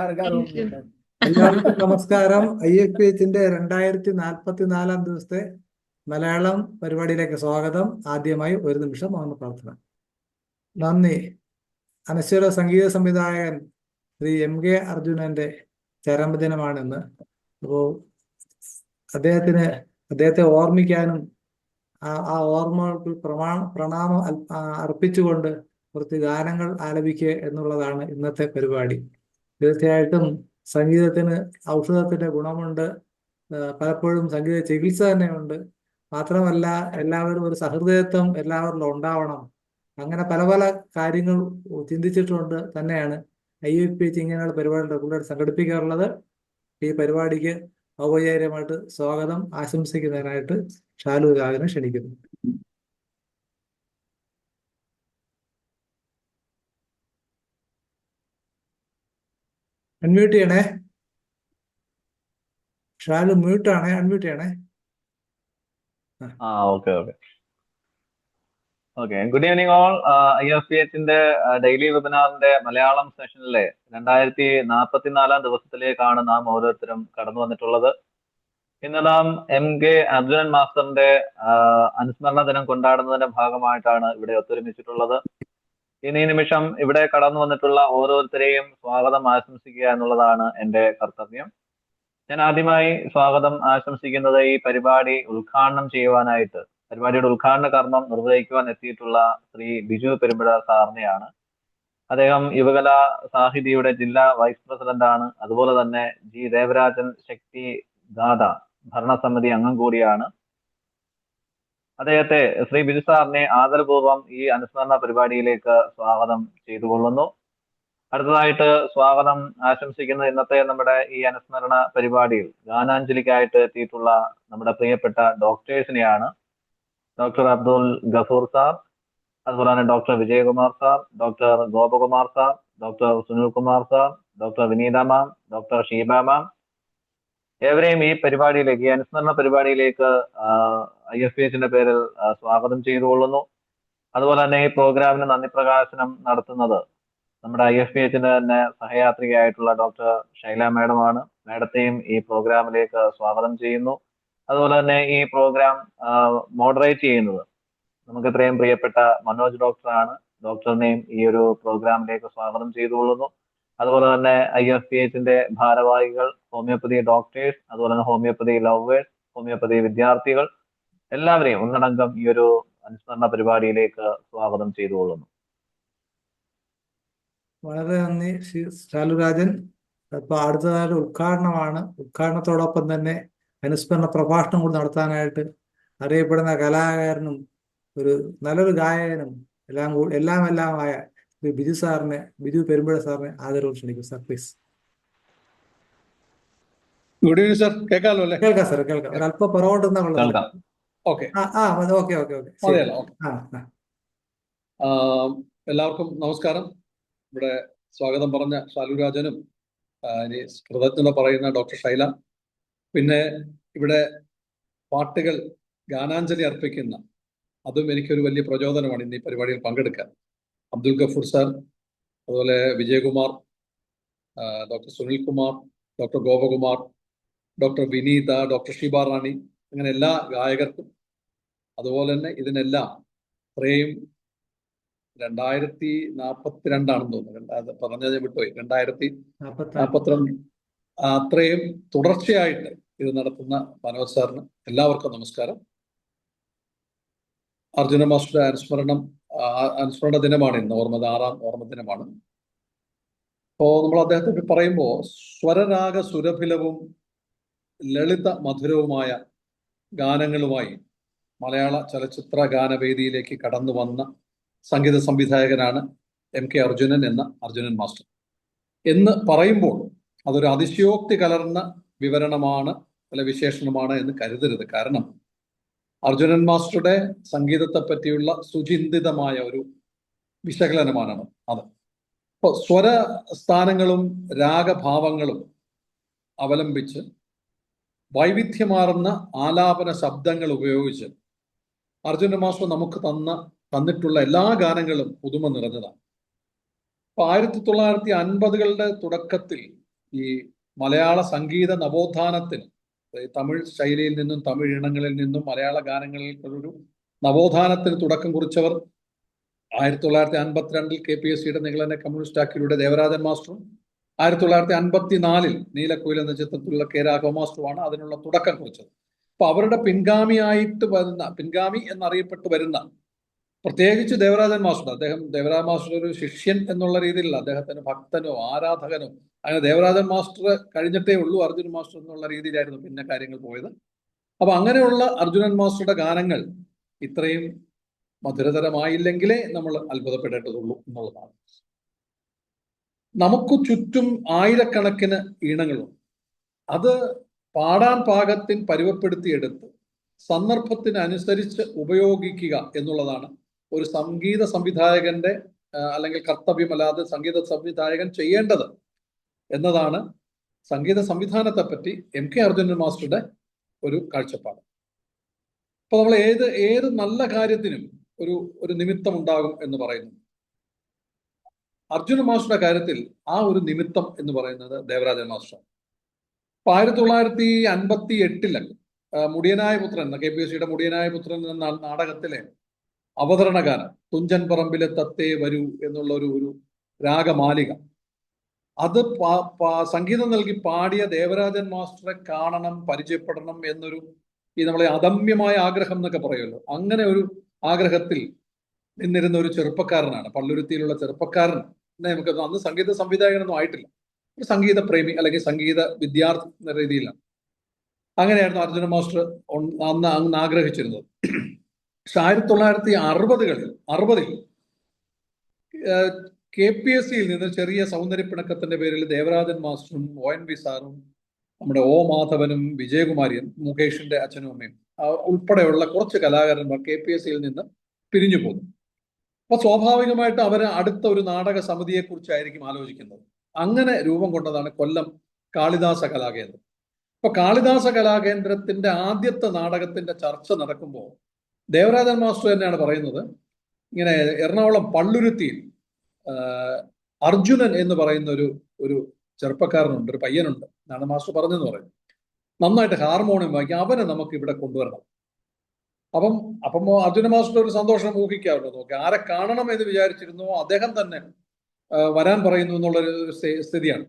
എല്ലാവർക്കും നമസ്കാരം. IFPHന്റെ 2044 മലയാളം പരിപാടിയിലേക്ക് സ്വാഗതം. ആദ്യമായി ഒരു നിമിഷം മൗന പ്രാർത്ഥന. നന്ദി. അനശ്വര സംഗീത സംവിധായകൻ ശ്രീ MK അർജുനന്റെ ചരമദിനമാണിന്ന്. അപ്പോൾ അദ്ദേഹത്തെ ഓർമ്മിക്കാനും ആ ഓർമ്മകൾക്ക് പ്രണാമം അർപ്പിച്ചുകൊണ്ട് കുറച്ച് ഗാനങ്ങൾ ആലപിക്കുക എന്നുള്ളതാണ് ഇന്നത്തെ പരിപാടി. തീർച്ചയായിട്ടും സംഗീതത്തിന് ഔഷധത്തിന്റെ ഗുണമുണ്ട്. പലപ്പോഴും സംഗീത ചികിത്സ തന്നെയുണ്ട്. മാത്രമല്ല, എല്ലാവരും ഒരു സഹൃദയത്വം എല്ലാവരിലും ഉണ്ടാവണം. അങ്ങനെ പല പല കാര്യങ്ങൾ ചിന്തിച്ചിട്ടുകൊണ്ട് തന്നെയാണ് IFPH ഇങ്ങനെയുള്ള പരിപാടികൾ റെഗുലർ സംഘടിപ്പിക്കാറുള്ളത്. ഈ പരിപാടിക്ക് ഔപചാരികമായിട്ട് സ്വാഗതം ആശംസിക്കുന്നതിനായിട്ട് ഷാലു രാജനെ ക്ഷണിക്കുന്നു. അൺമ്യൂട്ട് ചെയ്യണേ. ഷാലു മ്യൂട്ടാണേ, അൺമ്യൂട്ട് ചെയ്യണേ. ഓക്കെ. Good evening all. IFPHന്റെ ഡെയിലി വെബിനാറിന്റെ മലയാളം സെഷനിലെ 2044 ദിവസത്തിലേക്കാണ് നാം ഓരോരുത്തരും കടന്നു വന്നിട്ടുള്ളത്. ഇന്ന് നാം MK അർജുനൻ മാസ്റ്ററിന്റെ അനുസ്മരണ ദിനം കൊണ്ടാടുന്നതിന്റെ ഭാഗമായിട്ടാണ് ഇവിടെ ഒത്തൊരുമിച്ചിട്ടുള്ളത്. ഇനി നിമിഷം ഇവിടെ കടന്നു വന്നിട്ടുള്ള ഓരോരുത്തരെയും സ്വാഗതം ആശംസിക്കുക എന്നുള്ളതാണ് എൻ്റെ കർത്തവ്യം. ഞാൻ ആദ്യമായി സ്വാഗതം ആശംസിക്കുന്നത് ഈ പരിപാടി ഉദ്ഘാടനം ചെയ്യുവാനായിട്ട്, പരിപാടിയുടെ ഉദ്ഘാടന കർമ്മം നിർവഹിക്കുവാൻ എത്തിയിട്ടുള്ള ശ്രീ ബിജു പെരുമ്പഴ സാറിനെയാണ്. അദ്ദേഹം യുവകലാ സാഹിതിയുടെ ജില്ലാ വൈസ് പ്രസിഡന്റ് ആണ്. അതുപോലെ തന്നെ G ദേവരാജൻ ശക്തി ദാദ ഭരണസമിതി അംഗം കൂടിയാണ്. അദ്ദേഹത്തെ, ശ്രീ ബിജു സാറിനെ ആദരപൂർവ്വം ഈ അനുസ്മരണ പരിപാടിയിലേക്ക് സ്വാഗതം ചെയ്തുകൊള്ളുന്നു. അടുത്തതായിട്ട് സ്വാഗതം ആശംസിക്കുന്ന ഇന്നത്തെ നമ്മുടെ ഈ അനുസ്മരണ പരിപാടിയിൽ ഗാനാഞ്ജലിക്കായിട്ട് എത്തിയിട്ടുള്ള നമ്മുടെ പ്രിയപ്പെട്ട ഡോക്ടേഴ്സിനെയാണ്. ഡോക്ടർ അബ്ദുൽ ഗഫൂർ സാർ, അതുപോലെ തന്നെ doctor Vijayakumar sir, doctor Gopakumar sir, doctor Sunilkumar sir, doctor Vineetha ma'am, doctor Sheeba ma'am, ഏവരെയും ഈ പരിപാടിയിലേക്ക്, ഈ അനുസ്മരണ പരിപാടിയിലേക്ക് IFPHന്റെ പേരിൽ സ്വാഗതം ചെയ്തുകൊള്ളുന്നു. അതുപോലെ തന്നെ ഈ പ്രോഗ്രാമിന് നന്ദി പ്രകാശനം നടത്തുന്നത് നമ്മുടെ IFPHന്റെ തന്നെ സഹയാത്രികയായിട്ടുള്ള ഡോക്ടർ ഷൈല മാഡമാണ്. മാഡത്തെയും ഈ പ്രോഗ്രാമിലേക്ക് സ്വാഗതം ചെയ്യുന്നു. അതുപോലെ തന്നെ ഈ പ്രോഗ്രാം മോഡറേറ്റ് ചെയ്യുന്നത് നമുക്ക് ഇത്രയും പ്രിയപ്പെട്ട മനോജ് ഡോക്ടറാണ്. ഡോക്ടറിനെയും ഈ ഒരു പ്രോഗ്രാമിലേക്ക് സ്വാഗതം ചെയ്തുകൊള്ളുന്നു. അതുപോലെ തന്നെ IFPHന്റെ ഭാരവാഹികൾ, ഹോമിയോപ്പതി ഡോക്ടേഴ്സ്, അതുപോലെ തന്നെ ഹോമിയോപ്പതി ലവേഴ്സ്, ഹോമിയോപ്പതി വിദ്യാർത്ഥികൾ, എല്ലാവരെയും ഒന്നടങ്കം ഈ ഒരു അനുസ്മരണ പരിപാടിയിലേക്ക് സ്വാഗതം ചെയ്തുകൊള്ളുന്നു. വളരെ നന്ദി ഷാലു രാജൻ. അപ്പൊ അടുത്തതായിട്ട് ഉദ്ഘാടനമാണ്. ഉദ്ഘാടനത്തോടൊപ്പം തന്നെ അനുസ്മരണ പ്രഭാഷണം കൂടി നടത്താനായിട്ട് അറിയപ്പെടുന്ന കലാകാരനും നല്ലൊരു ഗായകനും എല്ലാമായ ബിജു പെരുമ്പഴ സാറിനെ ആദരവ് ക്ഷണിക്കും. Sir please. Good evening sir. കേൾക്കാമല്ലോ അല്ലേ? കേൾക്കാം സാർ, കേൾക്കാം. ഒരല്പം പുറകോട്ട് ഓക്കെ. എല്ലാവർക്കും നമസ്കാരം. ഇവിടെ സ്വാഗതം പറഞ്ഞ ഷാലു രാജനും ഇനി കൃതജ്ഞത പറയുന്ന ഡോക്ടർ ഷൈല, പിന്നെ ഇവിടെ പാട്ടുകൾ ഗാനാഞ്ജലി അർപ്പിക്കുന്ന, അതും എനിക്കൊരു വലിയ പ്രചോദനമാണ് ഇന്ന് ഈ പരിപാടിയിൽ പങ്കെടുക്കാൻ. അബ്ദുൽ ഗഫൂർ സാർ, അതുപോലെ Vijayakumar, doctor Sunilkumar, doctor Gopakumar, doctor Vineetha, doctor Sheeba Rani, അങ്ങനെ എല്ലാ ഗായകർക്കും, അതുപോലെ തന്നെ ഇതിനെല്ലാം ഇത്രയും 2042 തോന്നുന്നു, പറഞ്ഞത് വിട്ടുപോയി, 2042 അത്രയും തുടർച്ചയായിട്ട് ഇത് നടത്തുന്ന മനോജ് സാറിന് എല്ലാവർക്കും നമസ്കാരം. അർജുന മാസ്റ്ററുടെ അനുസ്മരണ ദിനമാണ് ഇന്ന്. 6ാം ഓർമ്മ ദിനമാണ്. അപ്പോൾ നമ്മൾ അദ്ദേഹത്തെ പറയുമ്പോൾ സ്വരരാഗ സുരഭിലവും ലളിത മധുരവുമായ ഗാനങ്ങളുമായി മലയാള ചലച്ചിത്ര ഗാനവേദിയിലേക്ക് കടന്നു വന്ന സംഗീത സംവിധായകനാണ് MK അർജുനൻ എന്ന അർജുനൻ മാസ്റ്റർ. എന്ന് പറയുമ്പോൾ അതൊരു അതിശയോക്തി കലർന്ന വിവരണമാണ്, അല്ല വിശേഷണമാണ് എന്ന് കരുതരുത്. കാരണം അർജുനൻ മാസ്റ്ററുടെ സംഗീതത്തെ പറ്റിയുള്ള സുചിന്തിതമായ ഒരു വിശകലനമാണ് അത്. ഇപ്പോൾ സ്വരസ്ഥാനങ്ങളും രാഗഭാവങ്ങളും അവലംബിച്ച് വൈവിധ്യമാർന്ന ആലാപന ശബ്ദങ്ങൾ ഉപയോഗിച്ച് അർജുനൻ മാസ്റ്റർ നമുക്ക് തന്നിട്ടുള്ള എല്ലാ ഗാനങ്ങളും പുതുമ നിറഞ്ഞതാണ്. അപ്പൊ 1950കളുടെ തുടക്കത്തിൽ ഈ മലയാള സംഗീത നവോത്ഥാനത്തിന്, തമിഴ് ശൈലിയിൽ നിന്നും തമിഴ് ഇനങ്ങളിൽ നിന്നും മലയാള ഗാനങ്ങളിൽ ഒരു നവോത്ഥാനത്തിന് തുടക്കം കുറിച്ചവർ 1952 KPSCയുടെ നിങ്ങളെന്നെ കമ്മ്യൂണിസ്റ്റ് ആക്കിലൂടെ ദേവരാജൻ മാസ്റ്ററും 1954 നീലക്കുയിൽ എന്ന ചിത്രത്തിലുള്ള കെ രാഘവ മാസ്റ്ററുമാണ് അതിനുള്ള തുടക്കം കുറിച്ചത്. അപ്പൊ അവരുടെ പിൻഗാമി എന്നറിയപ്പെട്ടു വരുന്ന പ്രത്യേകിച്ച് ദേവരാജൻ മാസ്റ്റർ, അദ്ദേഹം ദേവരാജൻ മാസ്റ്റർ ഒരു ശിഷ്യൻ എന്നുള്ള രീതിയിലല്ല, അദ്ദേഹത്തിന് ഭക്തനോ ആരാധകനോ അങ്ങനെ ദേവരാജൻ മാസ്റ്റർ കഴിഞ്ഞിട്ടേ ഉള്ളൂ അർജുനൻ മാസ്റ്റർ എന്നുള്ള രീതിയിലായിരുന്നു പിന്നെ കാര്യങ്ങൾ പോയത്. അപ്പൊ അങ്ങനെയുള്ള അർജുനൻ മാസ്റ്ററുടെ ഗാനങ്ങൾ ഇത്രയും മധുരതരമായില്ലെങ്കിലേ നമ്മൾ അത്ഭുതപ്പെടേണ്ടതുള്ളൂ എന്നുള്ളതാണ്. നമുക്ക് ചുറ്റും ആയിരക്കണക്കിന് ഈണങ്ങളുണ്ട്. അത് പാടാൻ പാകത്തിൽ പരുവപ്പെടുത്തിയെടുത്ത് സന്ദർഭത്തിനനുസരിച്ച് ഉപയോഗിക്കുക എന്നുള്ളതാണ് ഒരു സംഗീത സംവിധായകന്റെ അല്ലെങ്കിൽ കർത്തവ്യമല്ലാതെ സംഗീത സംവിധായകൻ ചെയ്യേണ്ടത് എന്നതാണ് സംഗീത സംവിധാനത്തെ പറ്റി MK അർജുനൻ മാസ്റ്ററുടെ ഒരു കാഴ്ചപ്പാട്. അപ്പൊ നമ്മൾ ഏത് നല്ല കാര്യത്തിനും ഒരു നിമിത്തം ഉണ്ടാകും എന്ന് പറയുന്നു. അർജുന മാസ്റ്ററുടെ കാര്യത്തിൽ ആ ഒരു നിമിത്തം എന്ന് പറയുന്നത് ദേവരാജൻ മാസ്റ്റർ. 1958 മുടിയനായ പുത്രൻ, KPSCയുടെ മുടിയനായ പുത്രൻ എന്ന നാടകത്തിലെ അവതരണഗാനം തുഞ്ചൻ പറമ്പിലെ തത്തേ വരൂ എന്നുള്ള ഒരു രാഗമാലിക, അത് സംഗീതം നൽകി പാടിയ ദേവരാജൻ മാസ്റ്ററെ കാണണം, പരിചയപ്പെടണം എന്നൊരു ഈ നമ്മളെ അദമ്യമായ ആഗ്രഹം എന്നൊക്കെ പറയുമല്ലോ, അങ്ങനെ ഒരു ആഗ്രഹത്തിൽ നിന്നിരുന്ന ഒരു ചെറുപ്പക്കാരനാണ്. പള്ളുരുത്തിയിലുള്ള ചെറുപ്പക്കാരൻ നമുക്ക് അന്ന് സംഗീത സംവിധായകനൊന്നും ആയിട്ടില്ല, ഒരു സംഗീത പ്രേമി അല്ലെങ്കിൽ സംഗീത വിദ്യാർത്ഥി എന്ന രീതിയിലാണ്. അങ്ങനെയായിരുന്നു അർജുന മാസ്റ്റർ അന്ന് ആഗ്രഹിച്ചിരുന്നത്. പക്ഷെ 1960 KPSCയിൽ നിന്ന് ചെറിയ സൗന്ദര്യപ്പിണക്കത്തിന്റെ പേരിൽ ദേവരാജൻ മാസ്റ്ററും ONV സാറും നമ്മുടെ O മാധവനും വിജയകുമാരിയും മുകേഷിന്റെ അച്ഛനും അമ്മയും ഉൾപ്പെടെയുള്ള കുറച്ച് കലാകാരന്മാർ KPSCയിൽ നിന്ന് പിരിഞ്ഞു പോകുന്നു. അപ്പൊ സ്വാഭാവികമായിട്ട് അവര് അടുത്ത ഒരു നാടക സമിതിയെ കുറിച്ചായിരിക്കും ആലോചിക്കുന്നത്. അങ്ങനെ രൂപം കൊണ്ടതാണ് കൊല്ലം കാളിദാസ കലാകേന്ദ്രം. അപ്പൊ കാളിദാസ കലാകേന്ദ്രത്തിന്റെ ആദ്യത്തെ നാടകത്തിന്റെ ചർച്ച നടക്കുമ്പോൾ ദേവരാജൻ മാസ്റ്റർ തന്നെയാണ് പറയുന്നത്, ഇങ്ങനെ എറണാകുളം പള്ളുരുത്തിയിൽ അർജുനൻ എന്ന് പറയുന്ന ഒരു ചെറുപ്പക്കാരനുണ്ട്, ഒരു പയ്യനുണ്ട് എന്നാണ് മാസ്റ്റർ പറഞ്ഞെന്ന് പറയുന്നത്. നന്നായിട്ട് ഹാർമോണിയം വായിക്കും, അവനെ നമുക്ക് ഇവിടെ കൊണ്ടുവരണം. അപ്പം അർജുന മാസ്റ്റർ ഒരു സന്തോഷം ഊഹിക്കാറുണ്ട്. നോക്കി ആരെ കാണണം എന്ന് വിചാരിച്ചിരുന്നു അദ്ദേഹം തന്നെ വരാൻ പറയുന്നു എന്നുള്ളൊരു സ്ഥിതിയാണ്.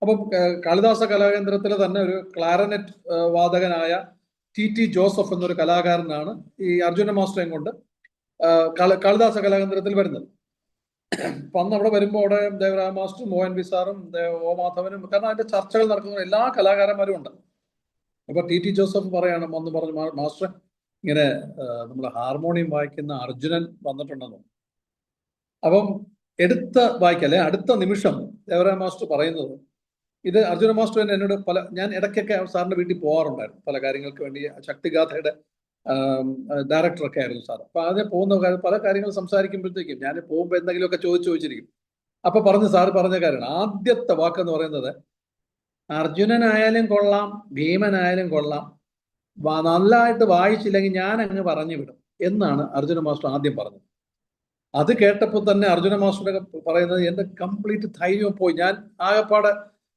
അപ്പം കാളിദാസ കലാകേന്ദ്രത്തിലെ തന്നെ ഒരു ക്ലാരനെറ്റ് വാദകനായ TT ജോസഫ് എന്നൊരു കലാകാരനാണ് ഈ അർജുന മാസ്റ്ററെയും കൊണ്ട് കാളിദാസ കലാകേന്ദ്രത്തിൽ വരുന്നത്. അപ്പൊ അന്ന് അവിടെ വരുമ്പോൾ അവിടെ ദേവരാജ മാസ്റ്ററും ONV സാറും O മാധവനും, കാരണം അതിന്റെ ചർച്ചകൾ നടക്കുന്ന എല്ലാ കലാകാരന്മാരും ഉണ്ട്. അപ്പൊ TT ജോസഫ് പറയണം എന്ന് പറഞ്ഞു, മാസ്റ്റർ ഇങ്ങനെ നമ്മൾ ഹാർമോണിയം വായിക്കുന്ന അർജുനൻ വന്നിട്ടുണ്ടെന്നോ. അപ്പം വായിക്കല്ലേ അടുത്ത നിമിഷം ദേവരാജ മാസ്റ്റർ പറയുന്നത്, ഇത് അർജുന മാസ്റ്റർ തന്നെ എന്നോട് ഞാൻ ഇടയ്ക്കൊക്കെ സാറിന്റെ വീട്ടിൽ പോകാറുണ്ടായിരുന്നു പല കാര്യങ്ങൾക്ക് വേണ്ടി. ശക്തിഗാഥയുടെ ഡയറക്ടറൊക്കെ ആയിരുന്നു സാർ. അപ്പൊ അതിനെ പോകുന്ന പല കാര്യങ്ങൾ സംസാരിക്കുമ്പോഴത്തേക്കും ഞാൻ പോകുമ്പോൾ എന്തെങ്കിലുമൊക്കെ ചോദിച്ചിരിക്കും. അപ്പൊ സാറ് പറഞ്ഞ കാര്യമാണ് ആദ്യത്തെ വാക്കെന്ന് പറയുന്നത്, അർജുനനായാലും കൊള്ളാം ഭീമനായാലും കൊള്ളാം, നല്ലതായിട്ട് വായിച്ചില്ലെങ്കിൽ ഞാൻ അങ്ങ് പറഞ്ഞു വിടും എന്നാണ് അർജുന മാസ്റ്റർ ആദ്യം പറഞ്ഞത്. അത് കേട്ടപ്പോൾ തന്നെ അർജുന മാസ്റ്ററുടെ പറയുന്നത് എന്റെ കംപ്ലീറ്റ് ധൈര്യം പോയി, ഞാൻ ആകെപ്പാടെ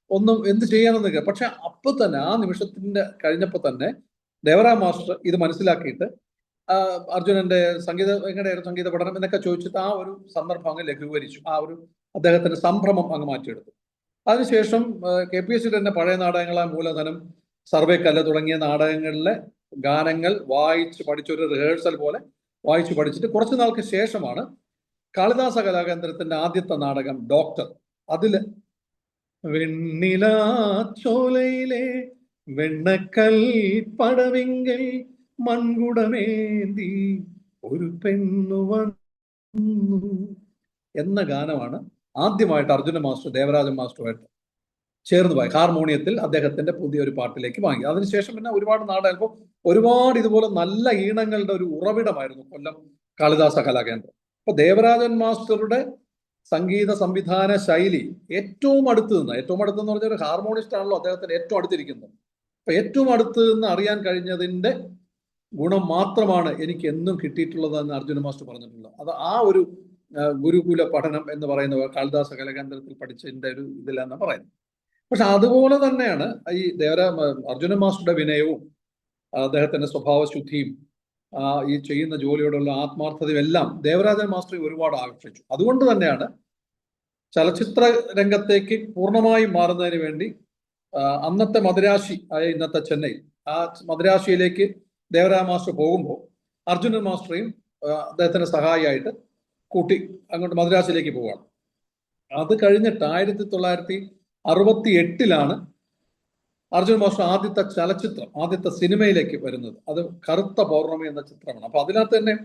ഒന്നും എന്ത് ചെയ്യാനെന്ന്. പക്ഷെ അപ്പൊ തന്നെ ആ നിമിഷത്തിന്റെ കഴിഞ്ഞപ്പോൾ തന്നെ ദേവരാജ മാസ്റ്റർ ഇത് മനസ്സിലാക്കിയിട്ട് അർജുനന്റെ എങ്ങനെയായിരുന്നു സംഗീത പഠനം എന്നൊക്കെ ചോദിച്ചിട്ട് ആ ഒരു സന്ദർഭം അങ്ങ് ലഘൂകരിച്ചു, ആ ഒരു അദ്ദേഹത്തിന്റെ സംഭ്രമം അങ്ങ് മാറ്റിയെടുത്തു. അതിനുശേഷം KPSC തന്നെ പഴയ നാടകങ്ങളായ മൂലധനം, സർവേക്കല്ല് തുടങ്ങിയ നാടകങ്ങളിലെ ഗാനങ്ങൾ വായിച്ച് പഠിച്ചൊരു റിഹേഴ്സൽ പോലെ വായിച്ചു പഠിച്ചിട്ട് കുറച്ചു നാൾക്ക് ശേഷമാണ് കാളിദാസ കലാകേന്ദ്രത്തിന്റെ ആദ്യത്തെ നാടകം ഡോക്ടർ. അതില് വെണ്ണിലാച്ചോലയിലെ വെണ്ണക്കൽ പടവിങ്കൽ മൺകുടമേന്തി ഒരു പെണ്ണു വന്നു എന്ന ഗാനമാണ് ആദ്യമായിട്ട് അർജുന മാസ്റ്റർ ദേവരാജൻ മാസ്റ്ററുമായിട്ട് ചേർന്ന് പോയി ഹാർമോണിയത്തിൽ അദ്ദേഹത്തിന്റെ പുതിയൊരു പാട്ടിലേക്ക് വാങ്ങി. അതിനുശേഷം പിന്നെ ഒരുപാട് നാടകം, ഒരുപാട് ഇതുപോലെ നല്ല ഈണങ്ങളുടെ ഒരു ഉറവിടമായിരുന്നു കൊല്ലം കാളിദാസ കലാകേന്ദ്രം. അപ്പൊ ദേവരാജൻ മാസ്റ്ററുടെ സംഗീത സംവിധാന ശൈലി ഏറ്റവും അടുത്തെന്ന് പറഞ്ഞാൽ ഒരു ഹാർമോണിസ്റ്റ് ആണല്ലോ അദ്ദേഹത്തിന് ഏറ്റവും അടുത്തിരിക്കുന്നത്. അപ്പൊ ഏറ്റവും അടുത്ത് നിന്ന് അറിയാൻ കഴിഞ്ഞതിന്റെ ഗുണം മാത്രമാണ് എനിക്ക് എന്നും കിട്ടിയിട്ടുള്ളതെന്ന് അർജുന മാസ്റ്റർ പറഞ്ഞിട്ടുള്ളത്. അത് ആ ഒരു ഗുരുകുല പഠനം എന്ന് പറയുന്ന കാളിദാസ കലാകേന്ദ്രത്തിൽ പഠിച്ചതിന്റെ ഒരു ഇതിലാന്ന് പറയുന്നത്. പക്ഷെ അതുപോലെ തന്നെയാണ് ഈ അർജുനൻ മാസ്റ്ററുടെ വിനയവും അദ്ദേഹത്തിന്റെ സ്വഭാവശുദ്ധിയും ഈ ചെയ്യുന്ന ജോലിയോടുള്ള ആത്മാർത്ഥതയും എല്ലാം ദേവരാജൻ മാസ്റ്ററെ ഒരുപാട് ആകർഷിച്ചു. അതുകൊണ്ട് തന്നെയാണ് ചലച്ചിത്ര രംഗത്തേക്ക് പൂർണ്ണമായും മാറുന്നതിന് വേണ്ടി അന്നത്തെ മദിരാശി ആയ ഇന്നത്തെ ചെന്നൈ, ആ മദിരാശിയിലേക്ക് ദേവരാജ മാസ്റ്റർ പോകുമ്പോൾ അർജുനൻ മാസ്റ്ററെയും അദ്ദേഹത്തിന്റെ സഹായിയായിട്ട് കൂട്ടി അങ്ങോട്ട് മദിരാശിയിലേക്ക് പോവുകയാണ്. അത് കഴിഞ്ഞിട്ട് 1968 അർജുനൻ മാസ്റ്റർ ആദ്യത്തെ സിനിമയിലേക്ക് വരുന്നത്. അത് കറുത്ത പൗർണമി എന്ന ചിത്രമാണ്. അപ്പൊ അതിനകത്ത് തന്നെ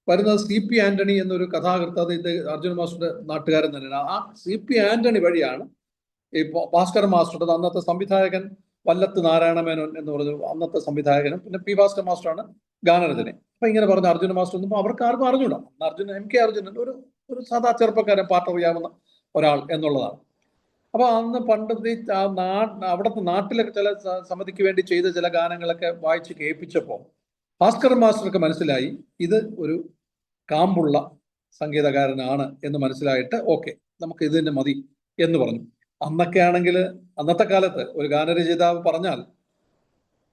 വരുന്നത് CP ആന്റണി എന്നൊരു കഥാകൃത്ത്, അത് ഇത് അർജുനൻ മാസ്റ്ററുടെ നാട്ടുകാരൻ തന്നെയാണ്. ആ CP ആന്റണി വഴിയാണ് ഈ ഭാസ്കരൻ മാസ്റ്ററുടെ അന്നത്തെ സംവിധായകൻ വല്ലത്ത് നാരായണ മേനോൻ എന്ന് പറഞ്ഞ അന്നത്തെ സംവിധായകനും പിന്നെ P. ഭാസ്കരൻ മാസ്റ്ററാണ് ഗാനരചന. അപ്പൊ ഇങ്ങനെ പറഞ്ഞ അർജുന മാസ്റ്റർ ഒന്നും അവർക്ക് ആർക്കും അറിഞ്ഞൂടാ. MK അർജുനൻ ഒരു സാധാ ചെറുപ്പക്കാരൻ, പാട്ടറിയാവുന്ന ഒരാൾ എന്നുള്ളതാണ്. അപ്പൊ അന്ന് പണ്ടത്തെ അവിടുത്തെ നാട്ടിലെ ചില സമിതിക്ക് വേണ്ടി ചെയ്ത ചില ഗാനങ്ങളൊക്കെ വായിച്ച് കേൾപ്പിച്ചപ്പോൾ ഭാസ്കരൻ മാസ്റ്റർക്ക് മനസ്സിലായി ഇത് ഒരു കാമ്പുള്ള സംഗീതകാരനാണ് എന്ന് മനസ്സിലായിട്ട് ഓക്കെ, നമുക്ക് ഇത് തന്നെ മതി എന്ന് പറഞ്ഞു. അന്നൊക്കെ ആണെങ്കിൽ അന്നത്തെ കാലത്ത് ഒരു ഗാനരചയിതാവ് പറഞ്ഞാൽ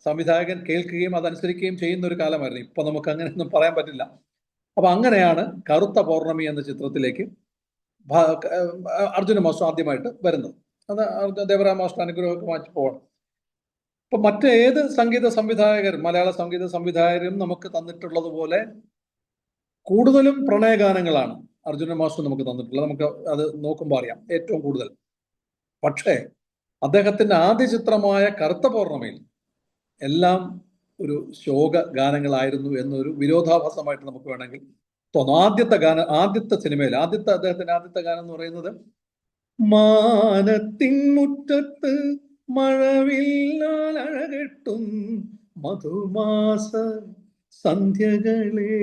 സംവിധായകൻ കേൾക്കുകയും അതനുസരിക്കുകയും ചെയ്യുന്ന ഒരു കാലമായിരുന്നു. ഇപ്പൊ നമുക്ക് അങ്ങനെയൊന്നും പറയാൻ പറ്റില്ല. അപ്പൊ അങ്ങനെയാണ് കറുത്ത പൗർണമി എന്ന ചിത്രത്തിലേക്ക് അർജുന മാസ്റ്റർ ആദ്യമായിട്ട് വരുന്നത്. അത് ദേവരാജ മാസ്റ്റർ അനുഗ്രഹമൊക്കെ മാറ്റി പോകണം. ഇപ്പൊ മറ്റേത് സംഗീത സംവിധായകരും മലയാള സംഗീത സംവിധായകരും നമുക്ക് തന്നിട്ടുള്ളതുപോലെ കൂടുതലും പ്രണയഗാനങ്ങളാണ് അർജുന മാസ്റ്റർ നമുക്ക് തന്നിട്ടുള്ളത്. നമുക്ക് അത് നോക്കുമ്പോൾ അറിയാം ഏറ്റവും കൂടുതൽ. പക്ഷേ അദ്ദേഹത്തിന്റെ ആദ്യ ചിത്രമായ കറുത്ത പൗർണമിയിൽ എല്ലാം ഒരു ശോക ഗാനങ്ങളായിരുന്നു എന്നൊരു വിരോധാഭാസമായിട്ട് നമുക്ക് വേണമെങ്കിൽ തോന്നും. ആദ്യത്തെ സിനിമയിൽ അദ്ദേഹത്തിന്റെ ആദ്യത്തെ ഗാനം എന്ന് പറയുന്നത് മാനത്തിൻ മുറ്റത്ത് മഴവില്ലഴകെട്ടും മധുമാസ സന്ധ്യകളെ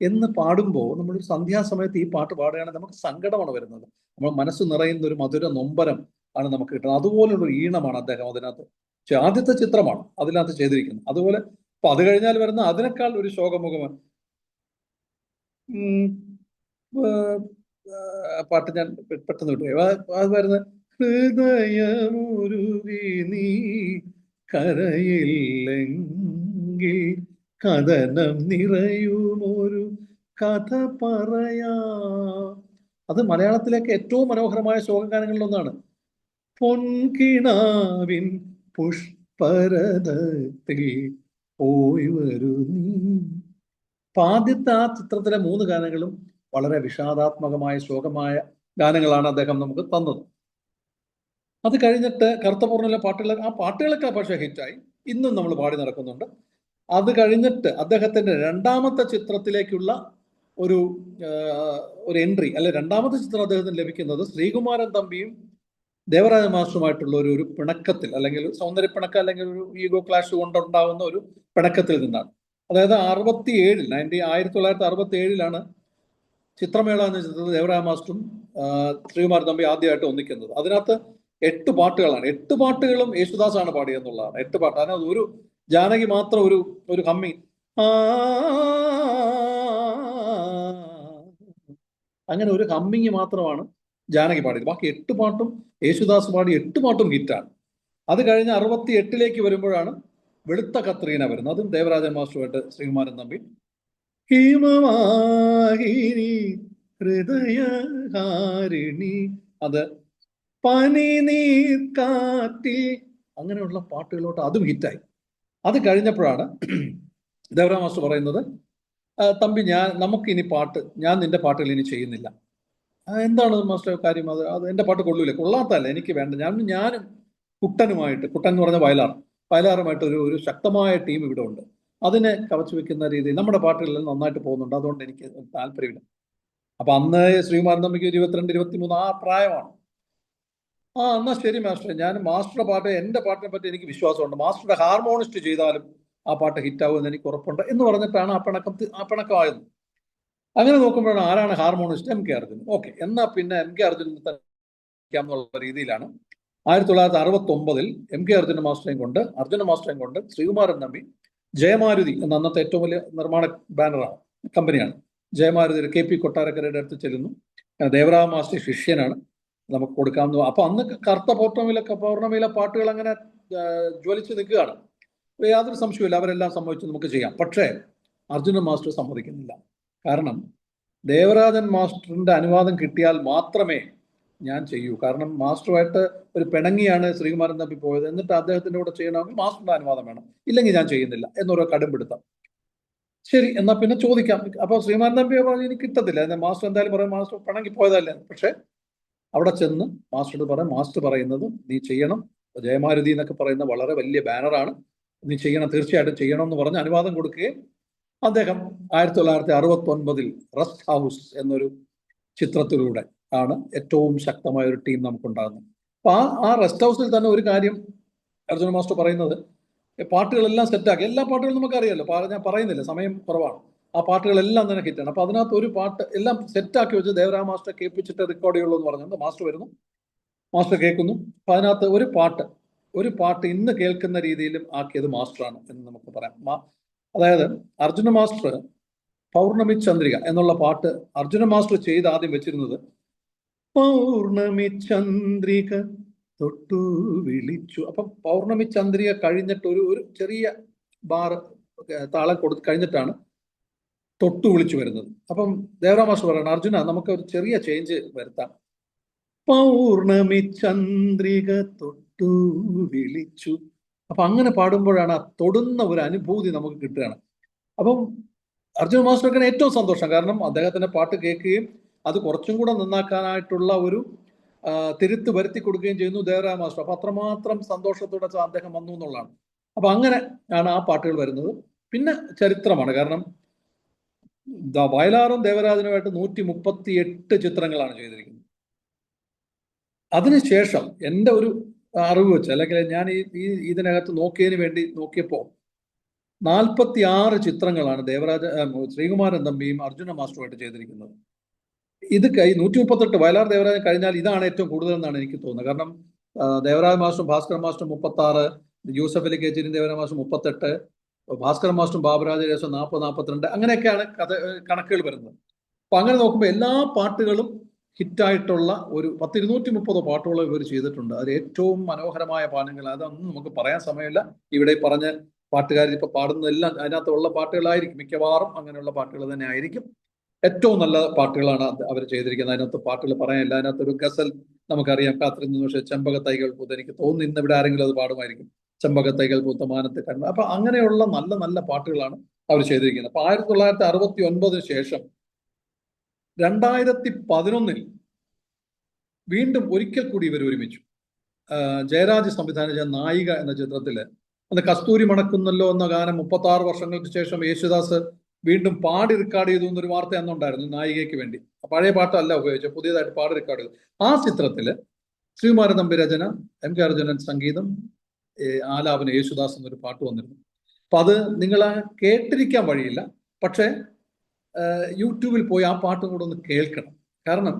എന്ന് പാടുമ്പോൾ നമ്മളൊരു സന്ധ്യാസമയത്ത് ഈ പാട്ട് പാടുകയാണെങ്കിൽ നമുക്ക് സങ്കടമാണ് വരുന്നത്. നമ്മൾ മനസ്സ് നിറയുന്ന ഒരു മധുര നൊമ്പരം ആണ് നമുക്ക് കിട്ടുന്നത്. അതുപോലുള്ള ഈണമാണ് അദ്ദേഹം അതിനകത്ത് ആദ്യത്തെ ചിത്രമാണ് അതിനകത്ത് ചെയ്തിരിക്കുന്നത്. അതുപോലെ അപ്പൊ അത് കഴിഞ്ഞാൽ വരുന്ന അതിനേക്കാൾ ഒരു ശോകമുഖമാണ് പാട്ട് ഞാൻ പെട്ടെന്ന് കിട്ടുക. അത് വരുന്ന ഹൃദയമുരുകി നീ കരയില്ലെങ്കിൽ കഥനം നിറയുമൊരു കഥ പറയാ. അത് മലയാളത്തിലേക്ക് ഏറ്റവും മനോഹരമായ ശോകഗാനങ്ങളിലൊന്നാണ്. പൊൻകിണാവിൻ പുഷ്പരഥത്തിൽ പോയി വരൂ നീ. ആദ്യത്തെ ആ ചിത്രത്തിലെ 3 ഗാനങ്ങളും വളരെ വിഷാദാത്മകമായ ശോകമായ ഗാനങ്ങളാണ് അദ്ദേഹം നമുക്ക് തന്നത്. അത് കഴിഞ്ഞിട്ട് കറുത്ത പൗർണമിയിലെ പാട്ടുകളൊക്കെ പക്ഷേ ഹിറ്റായി, ഇന്നും നമ്മൾ പാടി നടക്കുന്നുണ്ട്. അത് കഴിഞ്ഞിട്ട് അദ്ദേഹത്തിന്റെ രണ്ടാമത്തെ ചിത്രത്തിലേക്കുള്ള ഒരു എൻട്രി, അല്ലെ രണ്ടാമത്തെ ചിത്രം അദ്ദേഹത്തിന് ലഭിക്കുന്നത് ശ്രീകുമാരൻ തമ്പിയും ദേവരാജ മാസ്റ്ററുമായിട്ടുള്ള ഒരു പിണക്കത്തിൽ, അല്ലെങ്കിൽ സൗന്ദര്യ പിണക്കം, അല്ലെങ്കിൽ ഒരു ഈഗോ ക്ലാഷ് കൊണ്ടുണ്ടാകുന്ന ഒരു പിണക്കത്തിൽ നിന്നാണ്. അതായത് 1967 ചിത്രമേള എന്ന ചിത്രത്തിൽ ദേവരാജ മാസ്റ്ററും ശ്രീകുമാരൻ തമ്പി ആദ്യമായിട്ട് ഒന്നിക്കുന്നത്. അതിനകത്ത് 8 പാട്ടുകളാണ്. 8 പാട്ടുകളും യേശുദാസാണ് പാടിയെന്നുള്ളതാണ്. 8 പാട്ട്. അതിനകത്ത് ഒരു ജാനകി മാത്രം ഒരു ഹമ്മിങ് അങ്ങനെ ഒരു ഹമ്മിങ് മാത്രമാണ് ജാനകി പാടിയത്. ബാക്കി 8 പാട്ടും യേശുദാസ് പാടി 8 പാട്ടും ഹിറ്റാണ്. അത് കഴിഞ്ഞ് 68 വരുമ്പോഴാണ് വെളുത്ത കത്രീന വരുന്നത്. അതും ദേവരാജൻ മാസ്റ്ററുമായിട്ട് ശ്രീകുമാരൻ തമ്പി. ഹിമവാഹിനി ഹൃദയഹാരിണി, അത് പനി നീർക്കാറ്റിൽ, അങ്ങനെയുള്ള പാട്ടുകളിലോട്ട് അതും ഹിറ്റായി. അത് കഴിഞ്ഞപ്പോഴാണ് ദേവരാജ മാസ്റ്റർ പറയുന്നത്, തമ്പി നമുക്ക് ഇനി ഞാൻ നിന്റെ പാട്ടുകൾ ഇനി ചെയ്യുന്നില്ല. എന്താണ് മാസ്റ്റർ കാര്യം? അത് എന്റെ പാട്ട് കൊള്ളൂലേ? കൊള്ളാത്തല്ല, എനിക്ക് വേണ്ട. ഞാനും കുട്ടൻ എന്ന് പറഞ്ഞ വയലാറുമായിട്ട് ഒരു ശക്തമായ ടീം ഇവിടെ ഉണ്ട്. അതിനെ കവച്ചു വെക്കുന്ന രീതിയിൽ നമ്മുടെ പാട്ടുകളിൽ നന്നായിട്ട് പോകുന്നുണ്ട്. അതുകൊണ്ട് എനിക്ക് താല്പര്യമില്ല. അപ്പൊ അന്ന് ശ്രീകുമാരൻ തമ്പിക്ക് 22-23 ആ പ്രായമാണ്. എന്നാ ശരി മാസ്റ്റർ, ഞാൻ മാസ്റ്ററുടെ പാട്ട്, എന്റെ പാട്ടിനെ പറ്റി എനിക്ക് വിശ്വാസമുണ്ട്, മാസ്റ്ററുടെ ഹാർമോണിസ്റ്റ് ചെയ്താലും ആ പാട്ട് ഹിറ്റാവുമെന്ന് എനിക്ക് ഉറപ്പുണ്ട് എന്ന് പറഞ്ഞിട്ടാണ് ആ പിണക്കമായത്. അങ്ങനെ നോക്കുമ്പോഴാണ് ആരാണ് ഹാർമോണിസ്റ്റ്? MK അർജുനൻ. ഓക്കെ, എന്നാ പിന്നെ MK അർജുനൻ എന്നുള്ള രീതിയിലാണ് 1969 MK അർജുന മാസ്റ്ററേയും കൊണ്ട് ശ്രീകുമാരൻ തമ്പി ജയമാരുതി എന്ന അന്നത്തെ ഏറ്റവും വലിയ നിർമ്മാണ കമ്പനിയാണ് ജയമാരുതി, KP കൊട്ടാരക്കരയുടെ അടുത്ത് ചെല്ലുന്നു. ദേവരാജ മാസ്റ്റർ ശിഷ്യനാണ്. നമുക്ക് കൊടുക്കാമെന്ന്. അപ്പൊ അന്ന് കറുത്ത പൗർണമിയിലെ പാട്ടുകൾ അങ്ങനെ ജ്വലിച്ച് നിൽക്കുകയാണ്. യാതൊരു സംശയമില്ല, അവരെല്ലാം സമ്മതിച്ചു നമുക്ക് ചെയ്യാം. പക്ഷേ അർജുനൻ മാസ്റ്റർ സമ്മതിക്കുന്നില്ല. കാരണം ദേവരാജൻ മാസ്റ്ററിന്റെ അനുവാദം കിട്ടിയാൽ മാത്രമേ ഞാൻ ചെയ്യൂ. കാരണം മാസ്റ്ററുമായിട്ട് ഒരു പിണങ്ങിയാണ് ശ്രീകുമാരൻ തമ്പി പോയത്. എന്നിട്ട് അദ്ദേഹത്തിന്റെ കൂടെ ചെയ്യണമെങ്കിൽ മാസ്റ്ററിന്റെ അനുവാദം വേണം, ഇല്ലെങ്കിൽ ഞാൻ ചെയ്യുന്നില്ല എന്നൊരു കടുംപിടുത്തം. ശരി, എന്നാ പിന്നെ ചോദിക്കാം. അപ്പൊ ശ്രീകുമാരൻ തമ്പി പറഞ്ഞു എനിക്ക് കിട്ടത്തില്ല. എന്നാൽ മാസ്റ്റർ എന്തായാലും പറയും മാസ്റ്റർ പിണങ്ങി പോയതല്ലേ. പക്ഷെ അവിടെ ചെന്ന് മാസ്റ്ററോട് പറയാം, മാസ്റ്റർ പറയുന്നത് നീ ചെയ്യണം. ജയമാരുതി എന്നൊക്കെ പറയുന്ന വളരെ വലിയ ബാനറാണ്, നീ ചെയ്യണം, തീർച്ചയായിട്ടും ചെയ്യണം എന്ന് പറഞ്ഞ് അനുവാദം കൊടുക്കുകയും അദ്ദേഹം 1969 റെസ്റ്റ് ഹൗസ് എന്നൊരു ചിത്രത്തിലൂടെ ആണ് ഏറ്റവും ശക്തമായ ഒരു ടീം നമുക്കുണ്ടാകുന്നത്. അപ്പൊ ആ റെസ്റ്റ് ഹൗസിൽ തന്നെ ഒരു കാര്യം അർജുന മാസ്റ്റർ പറയുന്നത്, പാട്ടുകളെല്ലാം സെറ്റാക്കി, എല്ലാ പാട്ടുകളും നമുക്കറിയാമല്ലോ, ഞാൻ പറയുന്നില്ല, സമയം കുറവാണ്. ആ പാട്ടുകളെല്ലാം തന്നെ ഹിറ്റാണ്. അപ്പൊ അതിനകത്ത് ഒരു പാട്ട് എല്ലാം സെറ്റാക്കി വെച്ച് ദേവരാജ മാസ്റ്റർ കേൾപ്പിച്ചിട്ട് റെക്കോർഡ് ചെയ്യുള്ളൂ എന്ന് പറഞ്ഞത് മാസ്റ്റർ വരുന്നു, മാസ്റ്റർ കേൾക്കുന്നു. അപ്പൊ അതിനകത്ത് ഒരു പാട്ട് ഇന്ന് കേൾക്കുന്ന രീതിയിലും ആക്കിയത് മാസ്റ്ററാണ് എന്ന് നമുക്ക് പറയാം. അതായത് അർജുന മാസ്റ്റർ പൗർണമി ചന്ദ്രിക എന്നുള്ള പാട്ട് അർജുന മാസ്റ്റർ ചെയ്ത് ആദ്യം വെച്ചിരുന്നത് പൗർണമി ചന്ദ്രിക തൊട്ടു വിളിച്ചു. അപ്പം പൗർണമി ചന്ദ്രിക കഴിഞ്ഞിട്ട് ഒരു ചെറിയ താളം കഴിഞ്ഞിട്ടാണ് തൊട്ടു വിളിച്ചു വരുന്നത്. അപ്പം ദേവരാജ മാസ്റ്റർ പറയണം, അർജുന നമുക്ക് ഒരു ചെറിയ ചേഞ്ച് വരുത്താം, പൗർണമി ചന്ദ്രിക തൊട്ടു വിളിച്ചു. അപ്പൊ അങ്ങനെ പാടുമ്പോഴാണ് ആ തൊടുന്ന ഒരു അനുഭൂതി നമുക്ക് കിട്ടുകയാണ്. അപ്പം അർജുന മാസ്റ്റർക്ക് ഏറ്റവും സന്തോഷം, കാരണം അദ്ദേഹത്തിന്റെ പാട്ട് കേൾക്കുകയും അത് കുറച്ചും കൂടെ നന്നാക്കാനായിട്ടുള്ള ഒരു തിരുത്ത് വരുത്തി കൊടുക്കുകയും ചെയ്യുന്നു ദേവരാജ മാസ്റ്റർ. അപ്പൊ അത്രമാത്രം സന്തോഷത്തോടെ അദ്ദേഹം വന്നു എന്നുള്ളതാണ്. അപ്പൊ അങ്ങനെ ആണ് ആ പാട്ടുകൾ വരുന്നത്. പിന്നെ ചരിത്രമാണ്, കാരണം വയലാറും ദേവരാജനുമായിട്ട് 138 ചിത്രങ്ങളാണ് ചെയ്തിരിക്കുന്നത്. അതിനുശേഷം എൻ്റെ ഒരു അറിവ് വെച്ച്, അല്ലെങ്കിൽ ഞാൻ ഇതിനകത്ത് നോക്കിയതിന് വേണ്ടി നോക്കിയപ്പോൾ 46 ചിത്രങ്ങളാണ് ശ്രീകുമാരൻ തമ്പിയും അർജുന മാസ്റ്ററുമായിട്ട് ചെയ്തിരിക്കുന്നത്. ഇത് 138 വയലാർ ദേവരാജൻ കഴിഞ്ഞാൽ ഇതാണ് ഏറ്റവും കൂടുതൽ എന്നാണ് എനിക്ക് തോന്നുന്നത്. കാരണം ദേവരാജ മാസ്റ്ററും ഭാസ്കർ മാസ്റ്ററും 36, യൂസഫ് അലി കേച്ചേരി ദേവരാജ മാസ്റ്റർ 38, ഭാസ്കർ മാസ്റ്ററും ബാബുരാജ 40, 42, അങ്ങനെയൊക്കെയാണ് കണക്കുകൾ വരുന്നത്. അപ്പൊ അങ്ങനെ നോക്കുമ്പോൾ എല്ലാ പാട്ടുകളും ഹിറ്റായിട്ടുള്ള ഒരു 230 പാട്ടുകളും ഇവർ ചെയ്തിട്ടുണ്ട്. അതിൽ ഏറ്റവും മനോഹരമായ പാട്ടുകൾ അതൊന്നും നമുക്ക് പറയാൻ സമയമില്ല. ഇവിടെ പറഞ്ഞ പാട്ടുകാർ ഇപ്പൊ പാടുന്നതെല്ലാം അതിനകത്തുള്ള പാട്ടുകളായിരിക്കും, മിക്കവാറും അങ്ങനെയുള്ള പാട്ടുകൾ തന്നെ ആയിരിക്കും. ഏറ്റവും നല്ല പാട്ടുകളാണ് അവർ ചെയ്തിരിക്കുന്നത്. അതിനകത്ത് പാട്ടുകൾ പറയാനില്ല. അതിനകത്ത് ഒരു ഗസൽ നമുക്കറിയാം, കാത്തിരുന്ന പക്ഷേ ചെമ്പകത്തൈകൾ പൂത്ത്, എനിക്ക് തോന്നുന്നു ഇന്ന് ഇവിടെ ആരെങ്കിലും അത് പാടുമായിരിക്കും, ചെമ്പകത്തൈകൾ പൂത്ത മാനത്തെ കണ്ടു. അപ്പൊ അങ്ങനെയുള്ള നല്ല നല്ല പാട്ടുകളാണ് അവർ ചെയ്തിരിക്കുന്നത്. അപ്പൊ 1969 ശേഷം 2011 വീണ്ടും ഒരിക്കൽ കൂടി ഇവർ ഒരുമിച്ചു. ജയരാജ് സംവിധാനം ചെയ്ത നായിക എന്ന ചിത്രത്തില് അന്ന് കസ്തൂരി മണക്കുന്നല്ലോ എന്ന ഗാനം 36 വർഷങ്ങൾക്ക് ശേഷം യേശുദാസ് വീണ്ടും പാടി റെക്കോർഡ് ചെയ്തു എന്നൊരു വാർത്ത അന്നുണ്ടായിരുന്നു നായികയ്ക്ക് വേണ്ടി. പഴയ പാട്ടല്ല ഉപയോഗിച്ചത്, പുതിയതായിട്ട് പാടി റെക്കോർഡ് ചെയ്തു. ആ ചിത്രത്തില് ശ്രീകുമാരൻ തമ്പി രചന, MK അർജുനൻ സംഗീതം, ആലാപന യേശുദാസ് എന്നൊരു പാട്ട് വന്നിരുന്നു. അപ്പൊ അത് നിങ്ങൾ കേട്ടിരിക്കാൻ വഴിയില്ല, പക്ഷെ യൂട്യൂബിൽ പോയി ആ പാട്ടും കൂടെ ഒന്ന് കേൾക്കണം. കാരണം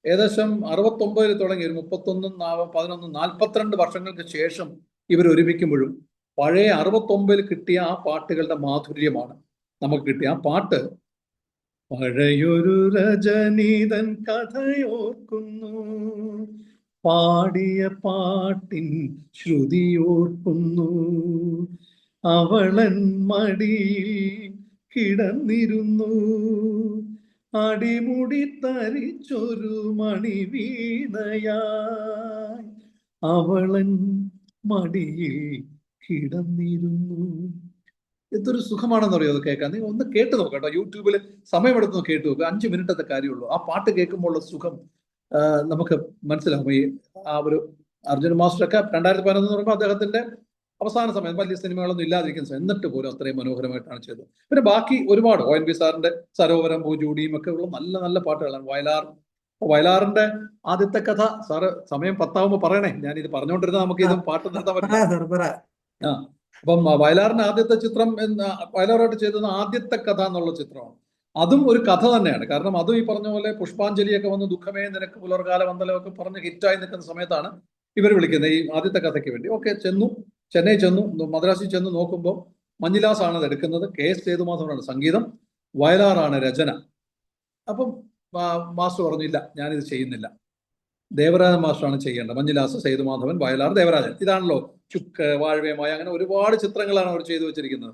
ഏകദേശം 69 തുടങ്ങി ഒരു 31, 11, 42 വർഷങ്ങൾക്ക് ശേഷം ഇവർ ഒരുമിക്കുമ്പോഴും പഴയ 69 കിട്ടിയ ആ പാട്ടുകളുടെ മാധുര്യമാണ് നമുക്ക് കിട്ടിയ ആ പാട്ട്. പഴയൊരു രജനീതൻ കഥയോർക്കുന്നു, പാടിയ പാട്ടിൻ ശ്രുതിയോർക്കുന്നു, അവളൻ മടിയിൽ കിടന്നിരുന്നു, അടിമുടി തരിച്ചൊരു മണി വീണയായി, അവളൻ മടിയിൽ കിടന്നിരുന്നു. എന്തൊരു സുഖമാണെന്നറിയോ അത് കേൾക്കാൻ. നിങ്ങൾ ഒന്ന് കേട്ട് നോക്കട്ടോ, യൂട്യൂബിൽ സമയമെടുത്ത് കേട്ട് നോക്കുക. 5 മിനിറ്റത്തെ കാര്യമുള്ളൂ. ആ പാട്ട് കേൾക്കുമ്പോൾ ഉള്ള സുഖം നമുക്ക് മനസ്സിലാവും. ഈ ആ ഒരു അർജുന മാസ്റ്ററൊക്കെ 2011 എന്ന് പറയുമ്പോൾ അദ്ദേഹത്തിന്റെ അവസാന സമയം, വലിയ സിനിമകളൊന്നും ഇല്ലാതിരിക്കുന്ന സമയം, എന്നിട്ട് പോലും അത്രയും മനോഹരമായിട്ടാണ് ചെയ്തത്. പിന്നെ ബാക്കി ഒരുപാട് ONV സാറിന്റെ സരോവരം പൂജൂടിയും ഒക്കെ ഉള്ള നല്ല നല്ല പാട്ടുകളാണ്. വയലാറിന്റെ ആദ്യത്തെ കഥ, സാറ് സമയം 10 പറയണേ, ഞാൻ ഇത് പറഞ്ഞുകൊണ്ടിരുന്ന നമുക്ക് ഇത് പാട്ട് നിർത്താൻ പറ്റില്ല. അപ്പം വയലാറിന്റെ ആദ്യത്തെ ചിത്രം, വയലാറായിട്ട് ചെയ്തത് ആദ്യത്തെ കഥ എന്നുള്ള ചിത്രമാണ്. അതും ഒരു കഥ തന്നെയാണ്. കാരണം അതും ഈ പറഞ്ഞ പോലെ പുഷ്പാഞ്ജലിയൊക്കെ വന്ന് ദുഃഖമേ നിനക്ക് പുലർകാല വന്ദനമൊക്കെ പറഞ്ഞ് ഹിറ്റായി നിൽക്കുന്ന സമയത്താണ് ഇവർ വിളിക്കുന്നത് ഈ ആദ്യത്തെ കഥയ്ക്ക് വേണ്ടി. ഓക്കെ, ചെന്നൈ ചെന്നു, മദ്രാസിൽ ചെന്ന് നോക്കുമ്പോൾ മഞ്ജുലാസ് ആണ് അത് എടുക്കുന്നത്, KS സേതുമാധവനാണ് സംഗീതം, വയലാറാണ് രചന. അപ്പം മാസ്റ്റർ പറഞ്ഞില്ല, ഞാനിത് ചെയ്യുന്നില്ല. ദേവരാജൻ മാസ്റ്ററാണ് ചെയ്യേണ്ടത്. മഞ്ഞിലാസ്, സേതുമാധവൻ, വയലാർ, ദേവരാജൻ. ഇതാണല്ലോ ചുക്ക്, വാഴവേമായ, അങ്ങനെ ഒരുപാട് ചിത്രങ്ങളാണ് അവർ ചെയ്തു വെച്ചിരിക്കുന്നത്.